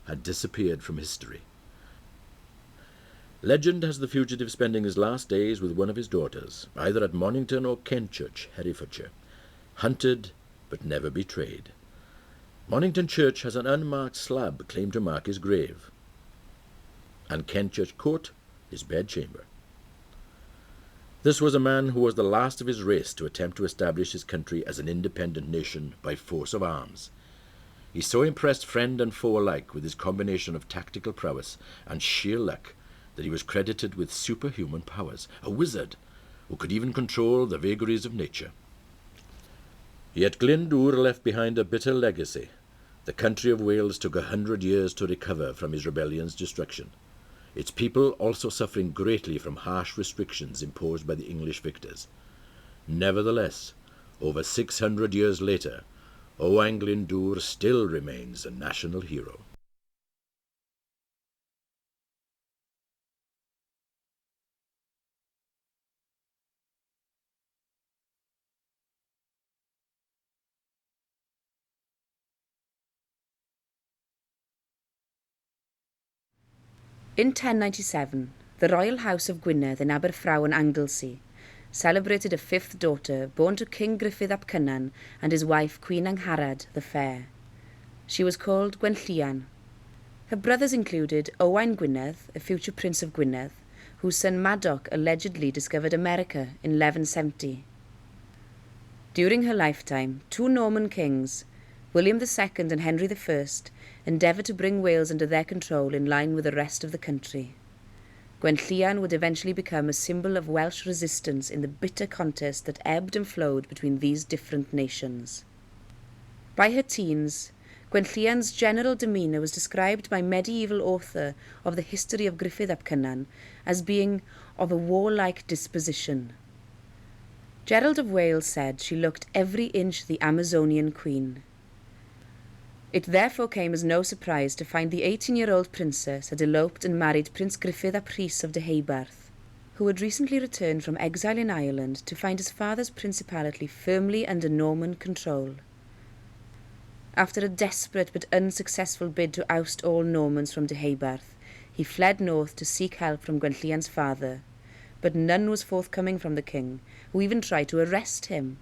had disappeared from history. Legend has the fugitive spending his last days with one of his daughters, either at Monington or Kenchurch, Herefordshire, hunted but never betrayed. Monington Church has an unmarked slab claimed to mark his grave, and Kenchurch Court his bedchamber. This was a man who was the last of his race to attempt to establish his country as an independent nation by force of arms. He so impressed friend and foe alike with his combination of tactical prowess and sheer luck that he was credited with superhuman powers, a wizard who could even control the vagaries of nature. Yet Glyndŵr left behind a bitter legacy. The country of Wales took 100 years to recover from his rebellion's destruction, its people also suffering greatly from harsh restrictions imposed by the English victors. Nevertheless, over 600 years later, Owain Glyndŵr still remains a national hero. In 1097, the Royal House of Gwynedd in Aberfraw Anglesey celebrated a fifth daughter born to King Gruffydd ap Cynan and his wife Queen Angharad the Fair. She was called Gwenllian. Her brothers included Owain Gwynedd, a future Prince of Gwynedd, whose son Madoc allegedly discovered America in 1170. During her lifetime, two Norman kings, William II and Henry I, endeavoured to bring Wales under their control in line with the rest of the country. Gwenllian would eventually become a symbol of Welsh resistance in the bitter contest that ebbed and flowed between these different nations. By her teens, Gwenllian's general demeanour was described by medieval author of the history of Gruffydd ap Cynan as being of a warlike disposition. Gerald of Wales said she looked every inch the Amazonian queen. It therefore came as no surprise to find the 18-year-old princess had eloped and married Prince Gruffydd ap Rhys of Deheubarth, who had recently returned from exile in Ireland to find his father's principality firmly under Norman control. After a desperate but unsuccessful bid to oust all Normans from Deheubarth, he fled north to seek help from Gwenllian's father, but none was forthcoming from the king, who even tried to arrest him.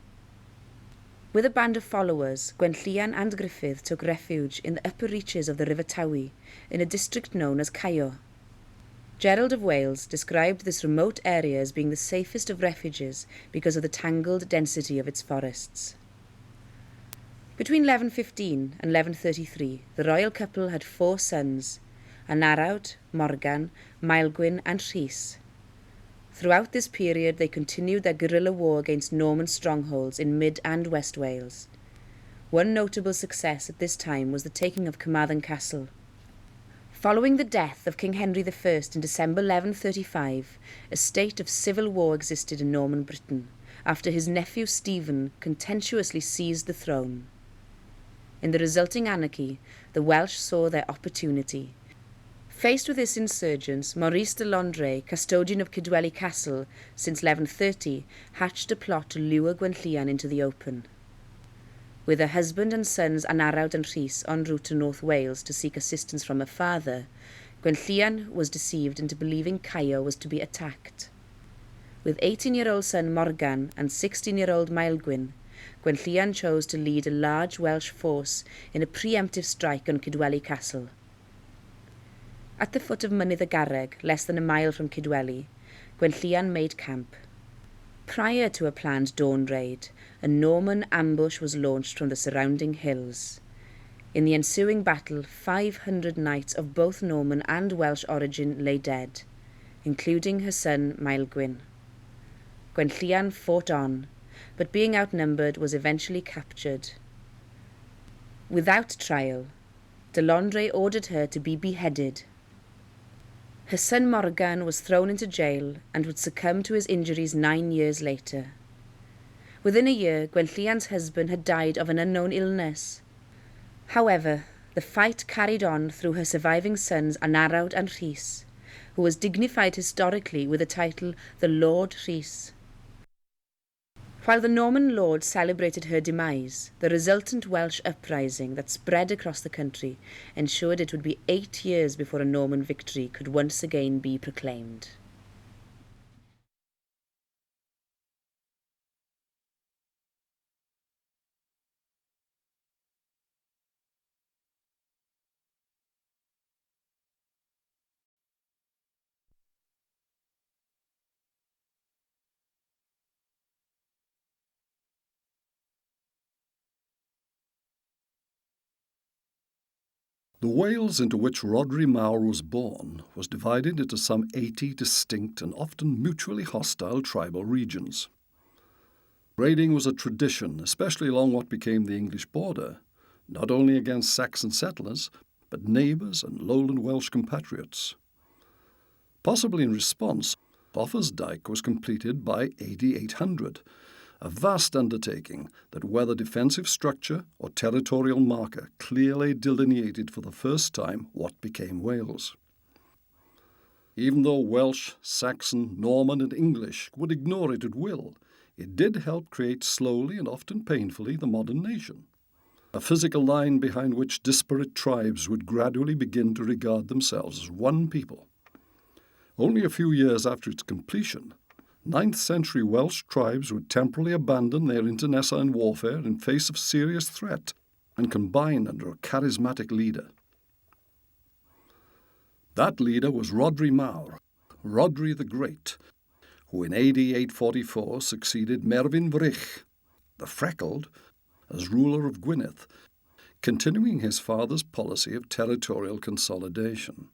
With a band of followers, Gwenllian and Gruffydd took refuge in the upper reaches of the River Tawy, in a district known as Caio. Gerald of Wales described this remote area as being the safest of refuges because of the tangled density of its forests. Between 1115 and 1133, the royal couple had 4 sons, Anarawd, Morgan, Maelgwyn and Rhys. Throughout this period, they continued their guerrilla war against Norman strongholds in Mid and West Wales. One notable success at this time was the taking of Carmarthen Castle. Following the death of King Henry I in December 1135, a state of civil war existed in Norman Britain, after his nephew Stephen contemptuously seized the throne. In the resulting anarchy, the Welsh saw their opportunity. Faced with this insurgents, Maurice de Landres, custodian of Kidwelly Castle since 1130, hatched a plot to lure Gwenllian into the open. With her husband and sons Anarawd and Rhys en route to North Wales to seek assistance from her father, Gwenllian was deceived into believing Caio was to be attacked. With 18-year-old son Morgan and 16-year-old Maelgwyn, Gwenllian chose to lead a large Welsh force in a preemptive strike on Kidweli Castle. At the foot of Mynydd y Garreg, less than a mile from Kidweli, Gwenllian made camp. Prior to a planned dawn raid, a Norman ambush was launched from the surrounding hills. In the ensuing battle, 500 knights of both Norman and Welsh origin lay dead, including her son Maelgwyn. Gwenllian fought on, but being outnumbered was eventually captured. Without trial, de Londres ordered her to be beheaded. Her son Morgan was thrown into jail and would succumb to his injuries 9 years later. Within a year, Gwenllian's husband had died of an unknown illness. However, the fight carried on through her surviving sons Anarawd and Rhys, who was dignified historically with the title the Lord Rhys. While the Norman lord celebrated her demise, the resultant Welsh uprising that spread across the country ensured it would be 8 years before a Norman victory could once again be proclaimed. The Wales into which Rhodri Mawr was born was divided into some 80 distinct and often mutually hostile tribal regions. Raiding was a tradition, especially along what became the English border, not only against Saxon settlers, but neighbours and lowland Welsh compatriots. Possibly in response, Offa's Dyke was completed by AD 800, a vast undertaking that whether defensive structure or territorial marker clearly delineated for the first time what became Wales. Even though Welsh, Saxon, Norman and English would ignore it at will, it did help create slowly and often painfully the modern nation, a physical line behind which disparate tribes would gradually begin to regard themselves as one people. Only a few years after its completion, 9th century Welsh tribes would temporarily abandon their internecine warfare in face of serious threat and combine under a charismatic leader. That leader was Rhodri Mawr, Rhodri the Great, who in AD 844 succeeded Merfyn Vrych, the Freckled, as ruler of Gwynedd, continuing his father's policy of territorial consolidation.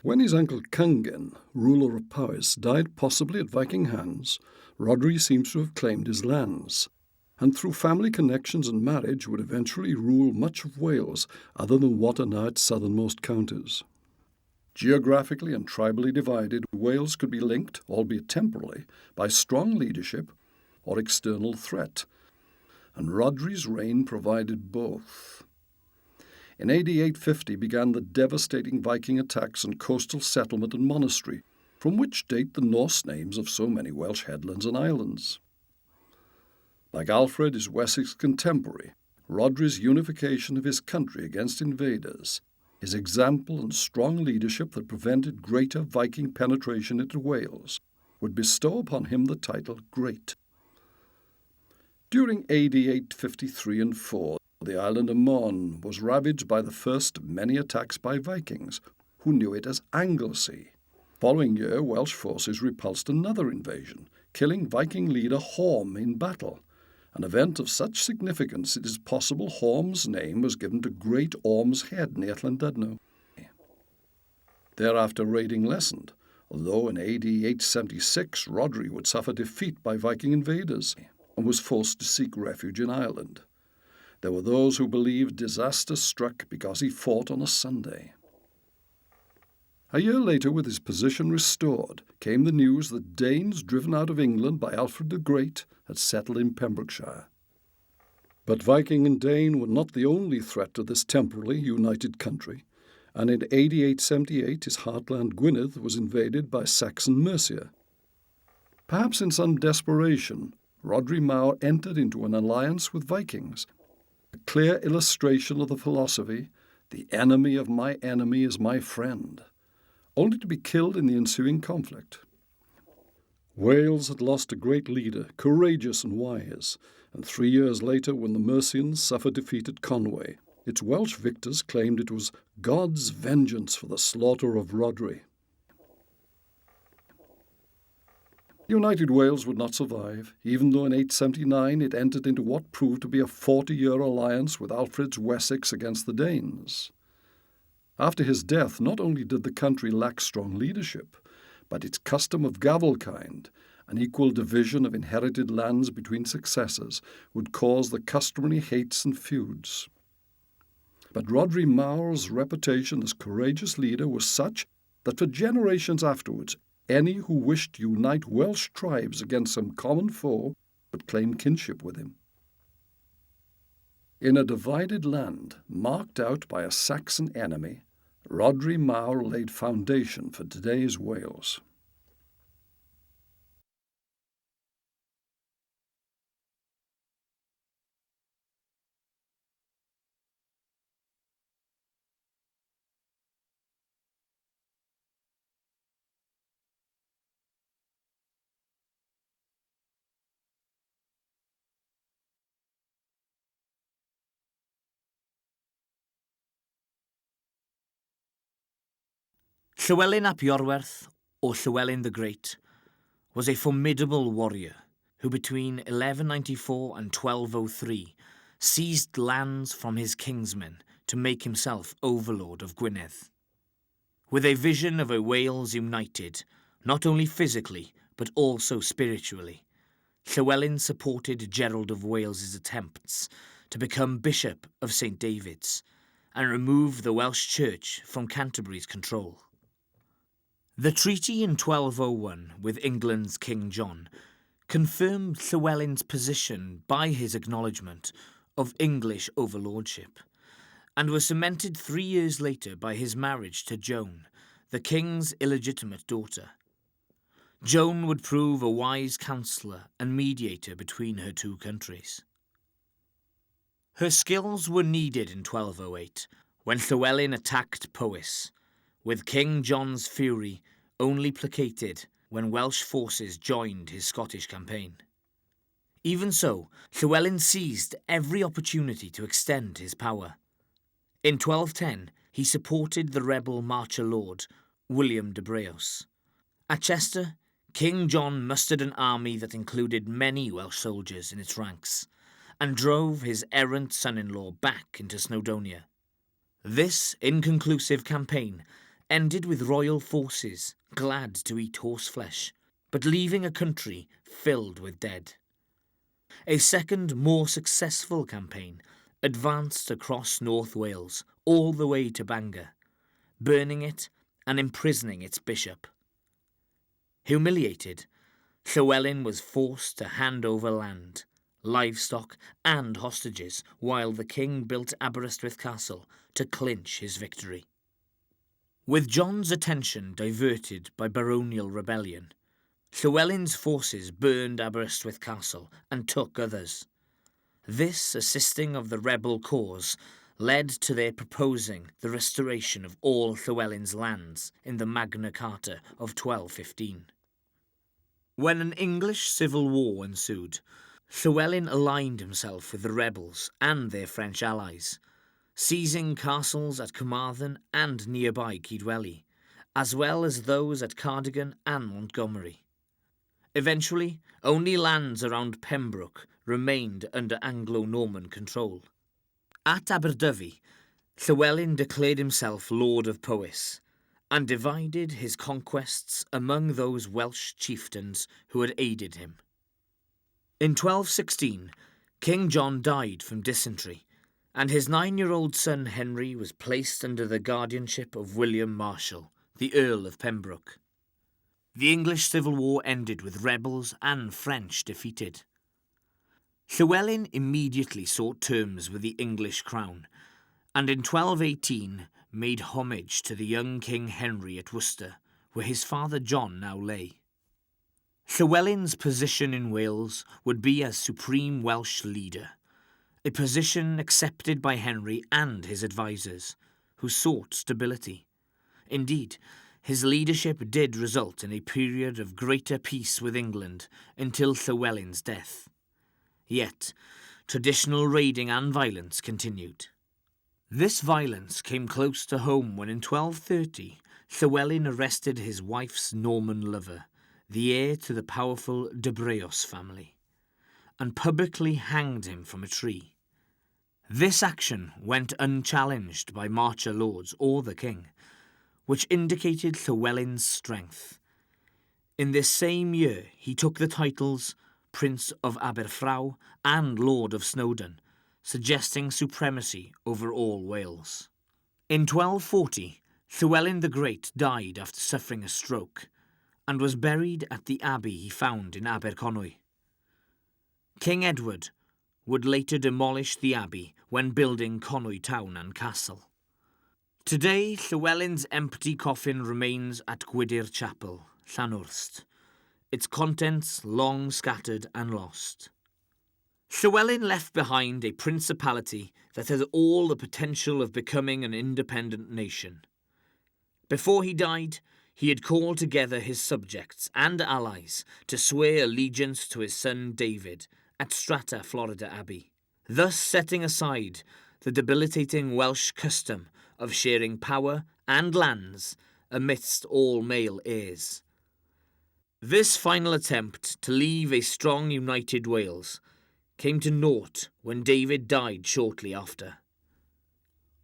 When his uncle Cyngen, ruler of Powys, died possibly at Viking hands, Rhodri seems to have claimed his lands, and through family connections and marriage would eventually rule much of Wales other than what are now its southernmost counties. Geographically and tribally divided, Wales could be linked, albeit temporarily, by strong leadership or external threat, and Rhodri's reign provided both. In AD 850 began the devastating Viking attacks on coastal settlement and monastery, from which date the Norse names of so many Welsh headlands and islands. Like Alfred, his Wessex contemporary, Rhodri's unification of his country against invaders, his example and strong leadership that prevented greater Viking penetration into Wales, would bestow upon him the title Great. During AD 853 and 4, the island of Mon was ravaged by the first of many attacks by Vikings, who knew it as Anglesey. Following year, Welsh forces repulsed another invasion, killing Viking leader Horm in battle, an event of such significance it is possible Horm's name was given to Great Orm's Head near Llandudno. Thereafter raiding lessened, although in AD 876 Rhodri would suffer defeat by Viking invaders and was forced to seek refuge in Ireland. There were those who believed disaster struck because he fought on a Sunday. A year later, with his position restored, came the news that Danes driven out of England by Alfred the Great had settled in Pembrokeshire. But Viking and Dane were not the only threat to this temporarily united country, and in AD 878 his heartland Gwynedd was invaded by Saxon Mercia. Perhaps in some desperation, Rhodri Mawr entered into an alliance with Vikings, a clear illustration of the philosophy, "The enemy of my enemy is my friend," only to be killed in the ensuing conflict. Wales had lost a great leader, courageous and wise, and 3 years later, when the Mercians suffered defeat at Conway, its Welsh victors claimed it was God's vengeance for the slaughter of Rhodri. United Wales would not survive, even though in 879 it entered into what proved to be a 40-year alliance with Alfred's Wessex against the Danes. After his death, not only did the country lack strong leadership, but its custom of gavelkind, an equal division of inherited lands between successors, would cause the customary hates and feuds. But Rhodri Mawr's reputation as courageous leader was such that for generations afterwards, any who wished to unite Welsh tribes against some common foe would claim kinship with him. In a divided land, marked out by a Saxon enemy, Rhodri Mawr laid foundation for today's Wales. Llywelyn ap Iorwerth, or Llywelyn the Great, was a formidable warrior who between 1194 and 1203 seized lands from his kinsmen to make himself overlord of Gwynedd. With a vision of a Wales united, not only physically but also spiritually, Llywelyn supported Gerald of Wales's attempts to become Bishop of St David's and remove the Welsh Church from Canterbury's control. The treaty in 1201 with England's King John confirmed Llywelyn's position by his acknowledgement of English overlordship, and was cemented 3 years later by his marriage to Joan, the king's illegitimate daughter. Joan would prove a wise counsellor and mediator between her two countries. Her skills were needed in 1208 when Llywelyn attacked Powys, with King John's fury only placated when Welsh forces joined his Scottish campaign. Even so, Llywelyn seized every opportunity to extend his power. In 1210, he supported the rebel marcher lord, William de Braos. At Chester, King John mustered an army that included many Welsh soldiers in its ranks, and drove his errant son-in-law back into Snowdonia. This inconclusive campaign ended with royal forces glad to eat horseflesh, but leaving a country filled with dead. A second, more successful campaign advanced across North Wales all the way to Bangor, burning it and imprisoning its bishop. Humiliated, Llywelyn was forced to hand over land, livestock and hostages while the king built Aberystwyth Castle to clinch his victory. With John's attention diverted by baronial rebellion, Llywelyn's forces burned Aberystwyth Castle and took others. This assisting of the rebel cause led to their proposing the restoration of all Llywelyn's lands in the Magna Carta of 1215. When an English civil war ensued, Llywelyn aligned himself with the rebels and their French allies, seizing castles at Carmarthen and nearby Cydweli, as well as those at Cardigan and Montgomery. Eventually, only lands around Pembroke remained under Anglo-Norman control. At Aberdyfi, Llywelyn declared himself Lord of Powys, and divided his conquests among those Welsh chieftains who had aided him. In 1216, King John died from dysentery, and his 9-year-old son Henry was placed under the guardianship of William Marshal, the Earl of Pembroke. The English Civil War ended with rebels and French defeated. Llywelyn immediately sought terms with the English crown, and in 1218 made homage to the young King Henry at Worcester, where his father John now lay. Llywelyn's position in Wales would be as supreme Welsh leader, a position accepted by Henry and his advisers, who sought stability. Indeed, his leadership did result in a period of greater peace with England until Llywelyn's death. Yet, traditional raiding and violence continued. This violence came close to home when in 1230 Llywelyn arrested his wife's Norman lover, the heir to the powerful de Breos family, and publicly hanged him from a tree. This action went unchallenged by marcher lords or the king, which indicated Llywelyn's strength. In this same year he took the titles Prince of Aberfraw and Lord of Snowdon, suggesting supremacy over all Wales. In 1240, Llywelyn the Great died after suffering a stroke, and was buried at the abbey he found in Aberconwy. King Edward would later demolish the abbey when building Conwy town and castle. Today, Llywelyn's empty coffin remains at Gwydir Chapel, Llanwrst, its contents long scattered and lost. Llywelyn left behind a principality that had all the potential of becoming an independent nation. Before he died, he had called together his subjects and allies to swear allegiance to his son David at Strata, Florida Abbey, thus setting aside the debilitating Welsh custom of sharing power and lands amidst all male heirs. This final attempt to leave a strong united Wales came to naught when David died shortly after.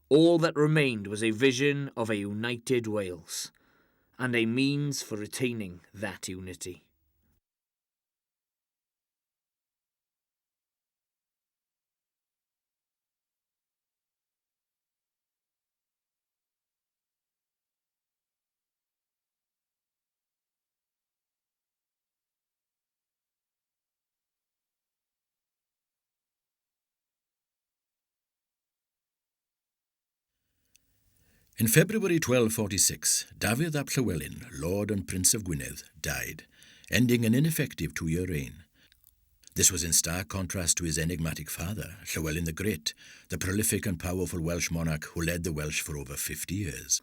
All that remained was a vision of a united Wales, and a means for retaining that unity. In February 1246, Dafydd ap Llywelyn, Lord and Prince of Gwynedd, died, ending an ineffective 2-year reign. This was in stark contrast to his enigmatic father, Llywelyn the Great, the prolific and powerful Welsh monarch who led the Welsh for over 50 years.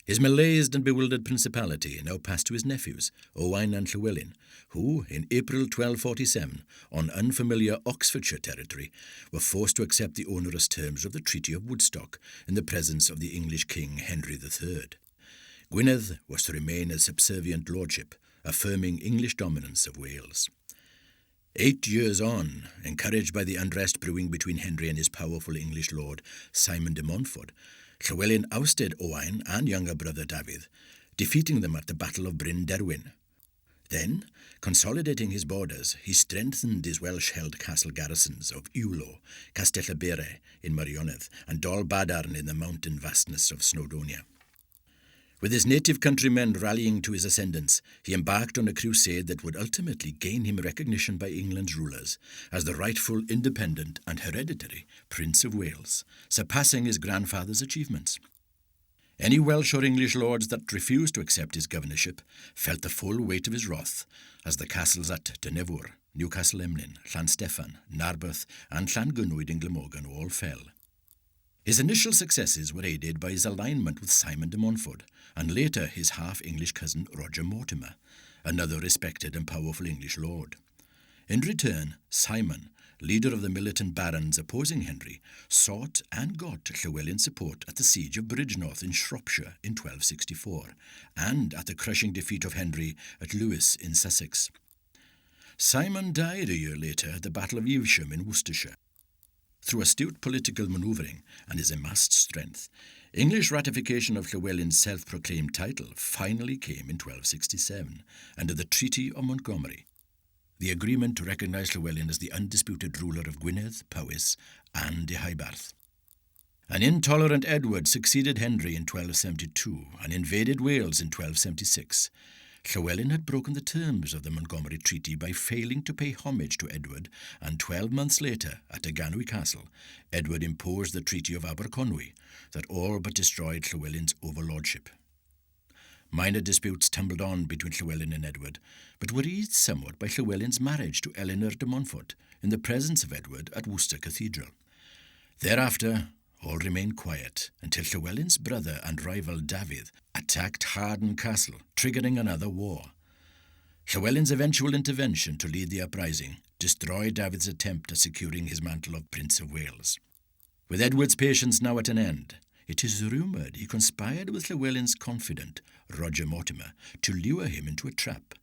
His malaised and bewildered principality now passed to his nephews, Owain and Llywelyn, who, in April 1247, on unfamiliar Oxfordshire territory, were forced to accept the onerous terms of the Treaty of Woodstock in the presence of the English King Henry III. Gwynedd was to remain a subservient lordship, affirming English dominance of Wales. 8 years on, encouraged by the unrest brewing between Henry and his powerful English lord, Simon de Montfort, Llywelyn ousted Owain and younger brother Dafydd, defeating them at the Battle of Bryn Derwin. Then, consolidating his borders, he strengthened his Welsh-held castle garrisons of Iwlo, Castellabere in Meirionnydd, and Dol Badarn in the mountain vastness of Snowdonia. With his native countrymen rallying to his ascendance, he embarked on a crusade that would ultimately gain him recognition by England's rulers as the rightful, independent and hereditary Prince of Wales, surpassing his grandfather's achievements. Any Welsh or English lords that refused to accept his governorship felt the full weight of his wrath, as the castles at Dynevor, Newcastle Emlyn, Llansteffan, Narberth and Llangynwyd in Glamorgan all fell. His initial successes were aided by his alignment with Simon de Montfort, and later his half-English cousin Roger Mortimer, another respected and powerful English lord. In return, Simon, leader of the militant barons opposing Henry, sought and got Llywelyn's support at the siege of Bridgnorth in Shropshire in 1264, and at the crushing defeat of Henry at Lewes in Sussex. Simon died a year later at the Battle of Evesham in Worcestershire. Through astute political manoeuvring and his amassed strength, English ratification of Llywelyn's self-proclaimed title finally came in 1267 under the Treaty of Montgomery, the agreement to recognise Llywelyn as the undisputed ruler of Gwynedd, Powys and Deheubarth. An intolerant Edward succeeded Henry in 1272 and invaded Wales in 1276. Llywelyn had broken the terms of the Montgomery Treaty by failing to pay homage to Edward, and 12 months later, at Aganwy Castle, Edward imposed the Treaty of Aberconwy that all but destroyed Llywelyn's overlordship. Minor disputes tumbled on between Llywelyn and Edward, but were eased somewhat by Llywelyn's marriage to Eleanor de Montfort in the presence of Edward at Worcester Cathedral. Thereafter, all remained quiet until Llywelyn's brother and rival Dafydd attacked Harden Castle, triggering another war. Llywelyn's eventual intervention to lead the uprising destroyed Dafydd's attempt at securing his mantle of Prince of Wales. With Edward's patience now at an end, it is rumoured he conspired with Llywelyn's confidant, Roger Mortimer, to lure him into a trap.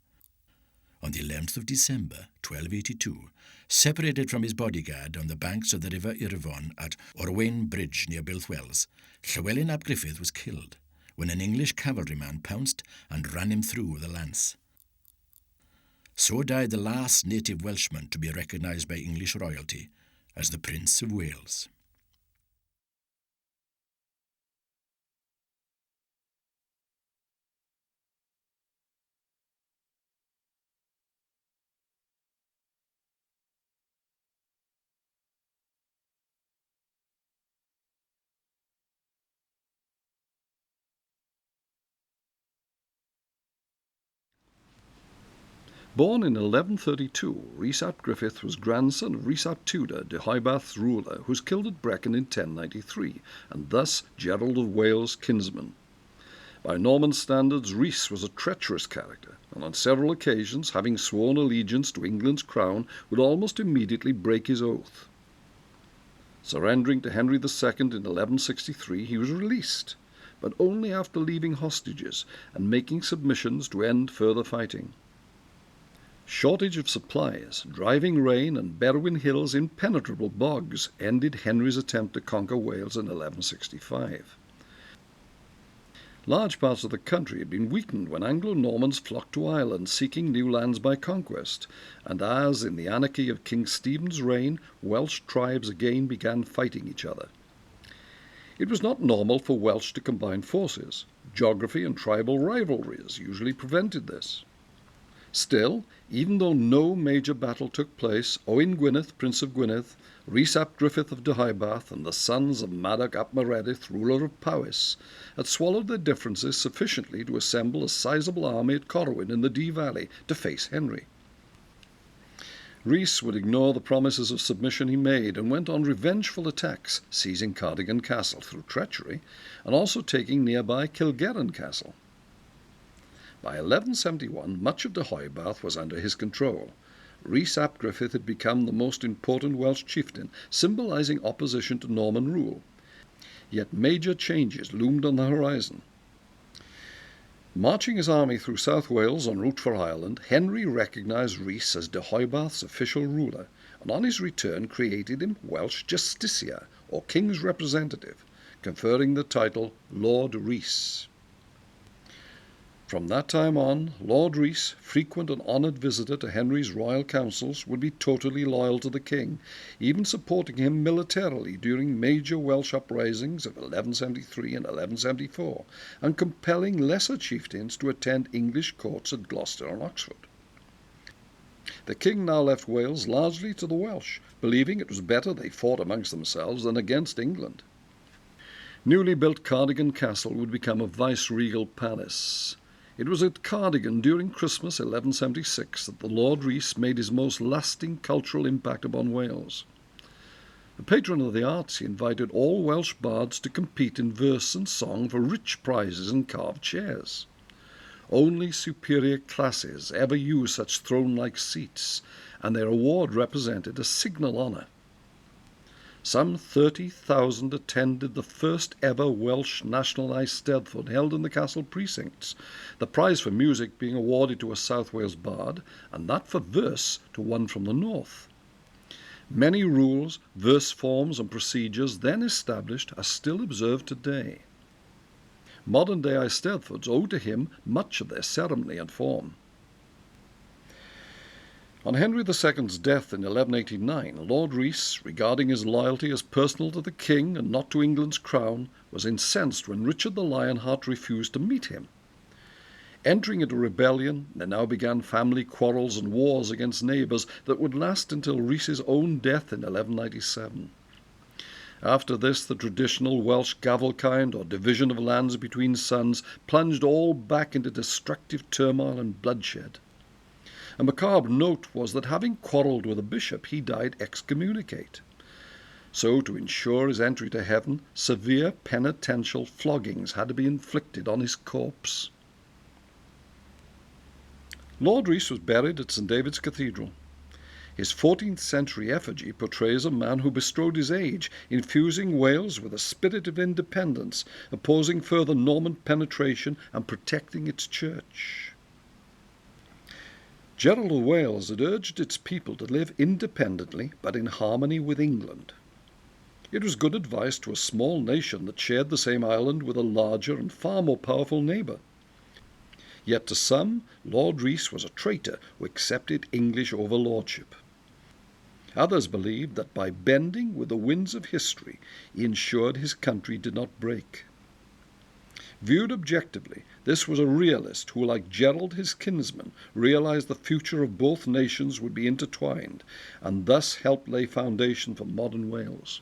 On the 11th of December, 1282, separated from his bodyguard on the banks of the River Irvon at Orwain Bridge near Builthwells, Llywelyn ap Griffith was killed when an English cavalryman pounced and ran him through with a lance. So died the last native Welshman to be recognised by English royalty as the Prince of Wales. Born in 1132, Rhys ap Griffith was grandson of Rhys ap Tudor, Deheubarth's ruler, who was killed at Brecon in 1093, and thus Gerald of Wales' kinsman. By Norman standards, Rhys was a treacherous character, and on several occasions, having sworn allegiance to England's crown, would almost immediately break his oath. Surrendering to Henry II in 1163, he was released, but only after leaving hostages and making submissions to end further fighting. Shortage of supplies, driving rain, and Berwyn Hill's impenetrable bogs ended Henry's attempt to conquer Wales in 1165. Large parts of the country had been weakened when Anglo-Normans flocked to Ireland seeking new lands by conquest, and as in the anarchy of King Stephen's reign, Welsh tribes again began fighting each other. It was not normal for Welsh to combine forces. Geography and tribal rivalries usually prevented this. Still, even though no major battle took place, Owain Gwynedd, Prince of Gwynedd, Rhys ap Griffith of Deheubarth, and the sons of Madog ap Meredydd, ruler of Powys, had swallowed their differences sufficiently to assemble a sizable army at Corwin in the Dee Valley to face Henry. Rhys would ignore the promises of submission he made and went on revengeful attacks, seizing Cardigan Castle through treachery, and also taking nearby Kilgerran Castle. By 1171, much of Deheubarth was under his control. Rhys ap Griffith had become the most important Welsh chieftain, symbolising opposition to Norman rule. Yet major changes loomed on the horizon. Marching his army through South Wales en route for Ireland, Henry recognised Rhys as Deheubarth's official ruler, and on his return created him Welsh Justiciar, or King's Representative, conferring the title Lord Rhys. From that time on, Lord Rhys, frequent and honoured visitor to Henry's royal councils, would be totally loyal to the king, even supporting him militarily during major Welsh uprisings of 1173 and 1174, and compelling lesser chieftains to attend English courts at Gloucester and Oxford. The king now left Wales largely to the Welsh, believing it was better they fought amongst themselves than against England. Newly built Cardigan Castle would become a viceregal palace. It was at Cardigan during Christmas 1176 that the Lord Rhys made his most lasting cultural impact upon Wales. The patron of the arts, he invited all Welsh bards to compete in verse and song for rich prizes and carved chairs. Only superior classes ever used such throne-like seats, and their award represented a signal honour. Some 30,000 attended the first ever Welsh National Eisteddfod held in the castle precincts, the prize for music being awarded to a South Wales bard, and that for verse to one from the north. Many rules, verse forms and procedures then established are still observed today. Modern-day Eisteddfods owe to him much of their ceremony and form. On Henry II's death in 1189, Lord Rhys, regarding his loyalty as personal to the king and not to England's crown, was incensed when Richard the Lionheart refused to meet him. Entering into rebellion, there now began family quarrels and wars against neighbours that would last until Rhys's own death in 1197. After this, the traditional Welsh gavelkind, or division of lands between sons, plunged all back into destructive turmoil and bloodshed. A macabre note was that having quarrelled with a bishop, he died excommunicate. So, to ensure his entry to heaven, severe penitential floggings had to be inflicted on his corpse. Lord Rhys was buried at St David's Cathedral. His 14th century effigy portrays a man who bestrode his age, infusing Wales with a spirit of independence, opposing further Norman penetration and protecting its church. Gerald of Wales had urged its people to live independently but in harmony with England. It was good advice to a small nation that shared the same island with a larger and far more powerful neighbour. Yet to some, Lord Rhys was a traitor who accepted English overlordship. Others believed that by bending with the winds of history, he ensured his country did not break. Viewed objectively, this was a realist who, like Gerald his kinsman, realized the future of both nations would be intertwined, and thus helped lay foundation for modern Wales.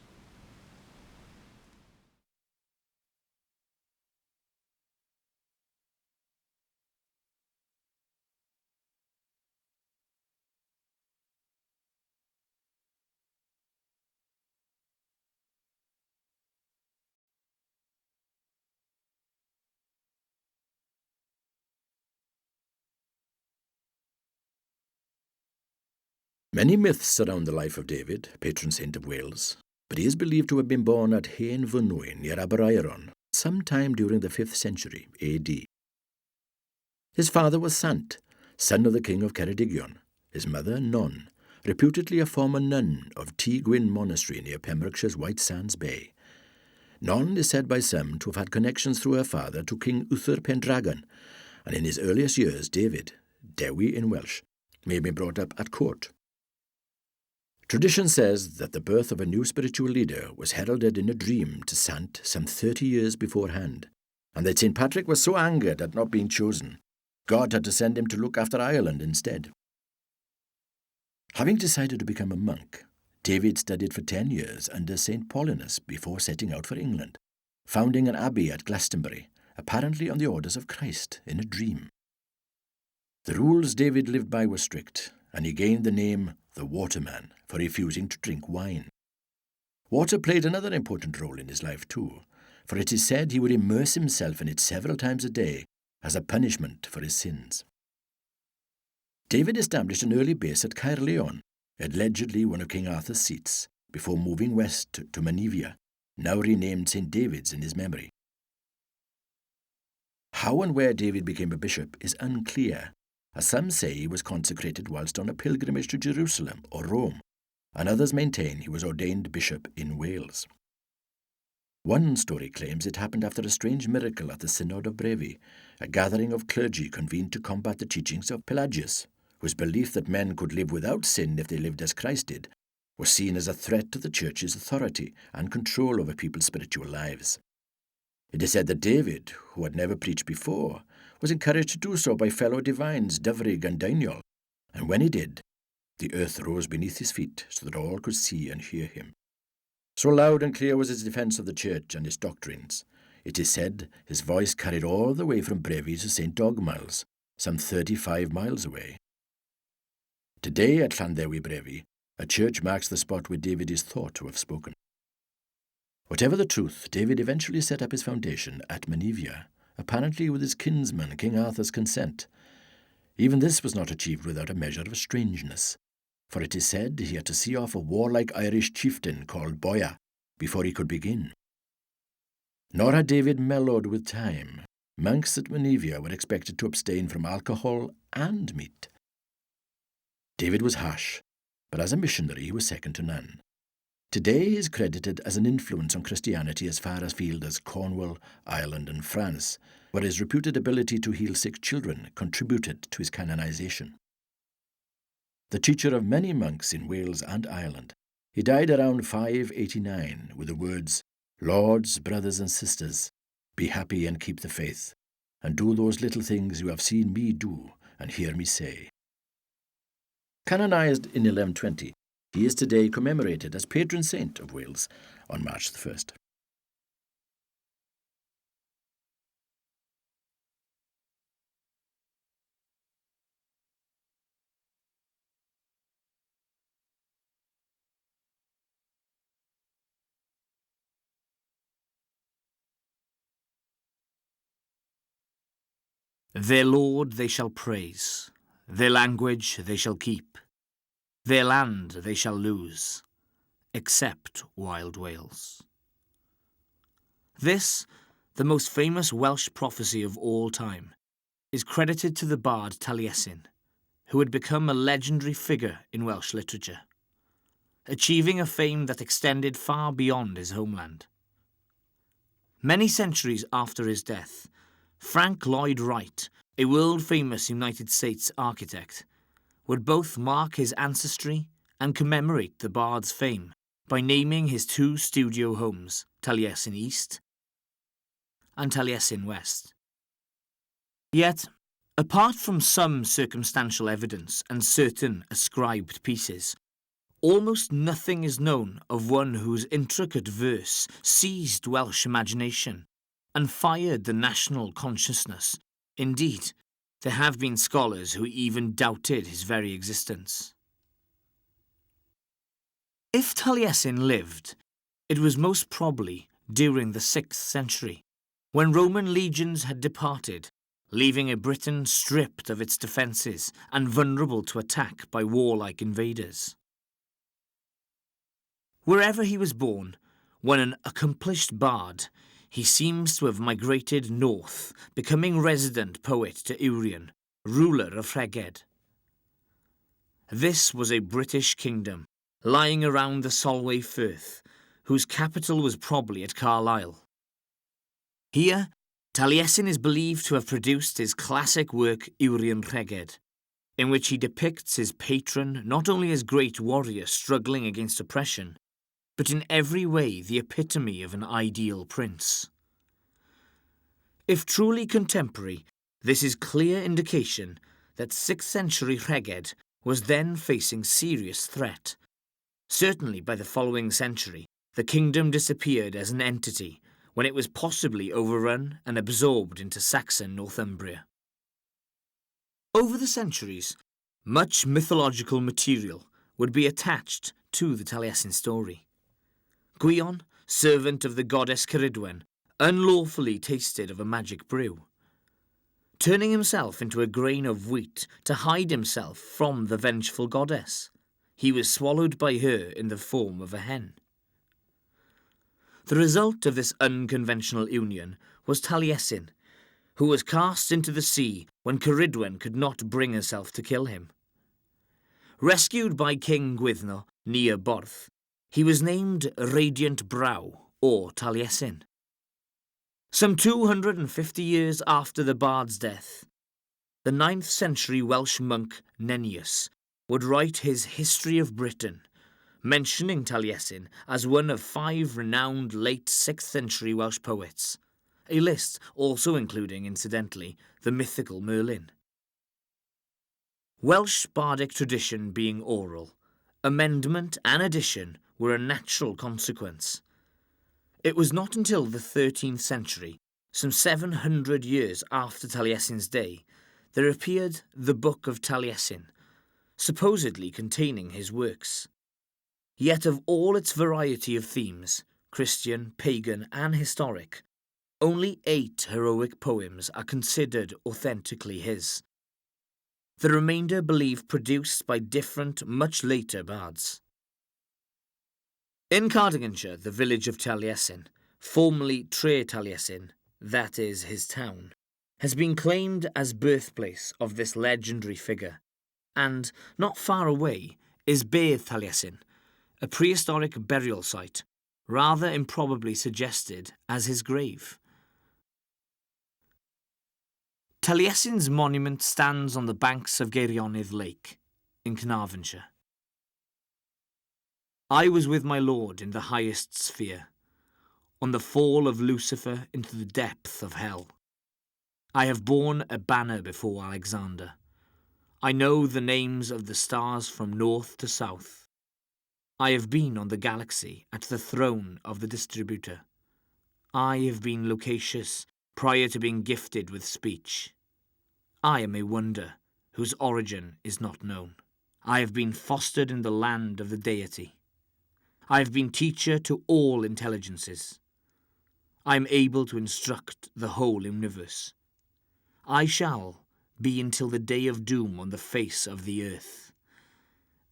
Many myths surround the life of David, patron saint of Wales, but he is believed to have been born at Hen Fynwy near Aberaeron sometime during the 5th century AD. His father was Sant, son of the king of Ceredigion, his mother Non, reputedly a former nun of Tŷ Gwyn Monastery near Pembrokeshire's White Sands Bay. Non is said by some to have had connections through her father to King Uther Pendragon, and in his earliest years David, Dewi in Welsh, may have been brought up at court. Tradition says that the birth of a new spiritual leader was heralded in a dream to Sant some 30 years beforehand, and that St. Patrick was so angered at not being chosen, God had to send him to look after Ireland instead. Having decided to become a monk, David studied for 10 years under St. Paulinus before setting out for England, founding an abbey at Glastonbury, apparently on the orders of Christ in a dream. The rules David lived by were strict, and he gained the name the Waterman for refusing to drink wine. Water played another important role in his life too, for it is said he would immerse himself in it several times a day as a punishment for his sins. David established an early base at Caerleon, allegedly one of King Arthur's seats, before moving west to Menevia, now renamed St. David's in his memory. How and where David became a bishop is unclear, as some say he was consecrated whilst on a pilgrimage to Jerusalem or Rome, and others maintain he was ordained bishop in Wales. One story claims it happened after a strange miracle at the Synod of Brevi, a gathering of clergy convened to combat the teachings of Pelagius, whose belief that men could live without sin if they lived as Christ did was seen as a threat to the Church's authority and control over people's spiritual lives. It is said that David, who had never preached before, was encouraged to do so by fellow divines Dyfrig and Dainiol, and when he did, the earth rose beneath his feet so that all could see and hear him. So loud and clear was his defence of the Church and its doctrines. It is said his voice carried all the way from Brevi to St. Dogmaels, some 35 miles away. Today at Llanddewi Brevi, a church marks the spot where David is thought to have spoken. Whatever the truth, David eventually set up his foundation at Menevia, apparently with his kinsman King Arthur's consent. Even this was not achieved without a measure of strangeness, for it is said he had to see off a warlike Irish chieftain called Boya before he could begin. Nor had David mellowed with time. Monks at Menevia were expected to abstain from alcohol and meat. David was harsh, but as a missionary he was second to none. Today he is credited as an influence on Christianity as far afield as Cornwall, Ireland and France, where his reputed ability to heal sick children contributed to his canonization. The teacher of many monks in Wales and Ireland, he died around 589 with the words, "Lords, brothers and sisters, be happy and keep the faith, and do those little things you have seen me do and hear me say." Canonized in 1120, he is today commemorated as patron saint of Wales on March the 1st. Their Lord they shall praise, their language they shall keep, their land they shall lose, except Wild Wales. This, the most famous Welsh prophecy of all time, is credited to the bard Taliesin, who had become a legendary figure in Welsh literature, achieving a fame that extended far beyond his homeland. Many centuries after his death, Frank Lloyd Wright, a world-famous United States architect, would both mark his ancestry and commemorate the bard's fame by naming his two studio homes, Taliesin East and Taliesin West. Yet, apart from some circumstantial evidence and certain ascribed pieces, almost nothing is known of one whose intricate verse seized Welsh imagination and fired the national consciousness. Indeed, there have been scholars who even doubted his very existence. If Taliesin lived, it was most probably during the 6th century, when Roman legions had departed, leaving a Britain stripped of its defences and vulnerable to attack by warlike invaders. Wherever he was born, when an accomplished bard, he seems to have migrated north, becoming resident poet to Urian, ruler of Rheged. This was a British kingdom, lying around the Solway Firth, whose capital was probably at Carlisle. Here, Taliesin is believed to have produced his classic work Urian Rheged, in which he depicts his patron not only as great warrior struggling against oppression, but in every way the epitome of an ideal prince. If truly contemporary, this is clear indication that 6th century Rheged was then facing serious threat. Certainly by the following century, the kingdom disappeared as an entity when it was possibly overrun and absorbed into Saxon Northumbria. Over the centuries, much mythological material would be attached to the Taliesin story. Gwion, servant of the goddess Ceridwen, unlawfully tasted of a magic brew. Turning himself into a grain of wheat to hide himself from the vengeful goddess, he was swallowed by her in the form of a hen. The result of this unconventional union was Taliesin, who was cast into the sea when Ceridwen could not bring herself to kill him. Rescued by King Gwyddno near Borth, he was named Radiant Brow, or Taliesin. Some 250 years after the bard's death, the 9th century Welsh monk Nennius would write his History of Britain, mentioning Taliesin as one of 5 renowned late 6th century Welsh poets, a list also including, incidentally, the mythical Merlin. Welsh bardic tradition being oral, amendment and addition were a natural consequence. It was not until the 13th century, some 700 years after Taliesin's day, there appeared the Book of Taliesin, supposedly containing his works. Yet of all its variety of themes, Christian, pagan and historic, only 8 heroic poems are considered authentically his. The remainder believed produced by different, much later bards. In Cardiganshire, the village of Taliesin, formerly Tre Taliesin, that is his town, has been claimed as birthplace of this legendary figure, and, not far away, is Bedd Taliesin, a prehistoric burial site, rather improbably suggested as his grave. Taliesin's monument stands on the banks of Geirionydd Lake, in Carnarvonshire. I was with my Lord in the highest sphere, on the fall of Lucifer into the depth of hell. I have borne a banner before Alexander. I know the names of the stars from north to south. I have been on the galaxy at the throne of the distributor. I have been loquacious prior to being gifted with speech. I am a wonder whose origin is not known. I have been fostered in the land of the deity. I have been teacher to all intelligences. I am able to instruct the whole universe. I shall be until the day of doom on the face of the earth,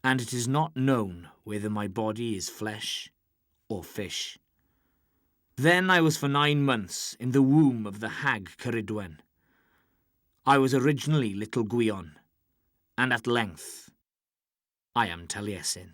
and it is not known whether my body is flesh or fish. Then I was for 9 months in the womb of the hag Ceridwen. I was originally little Gwion, and at length I am Taliesin.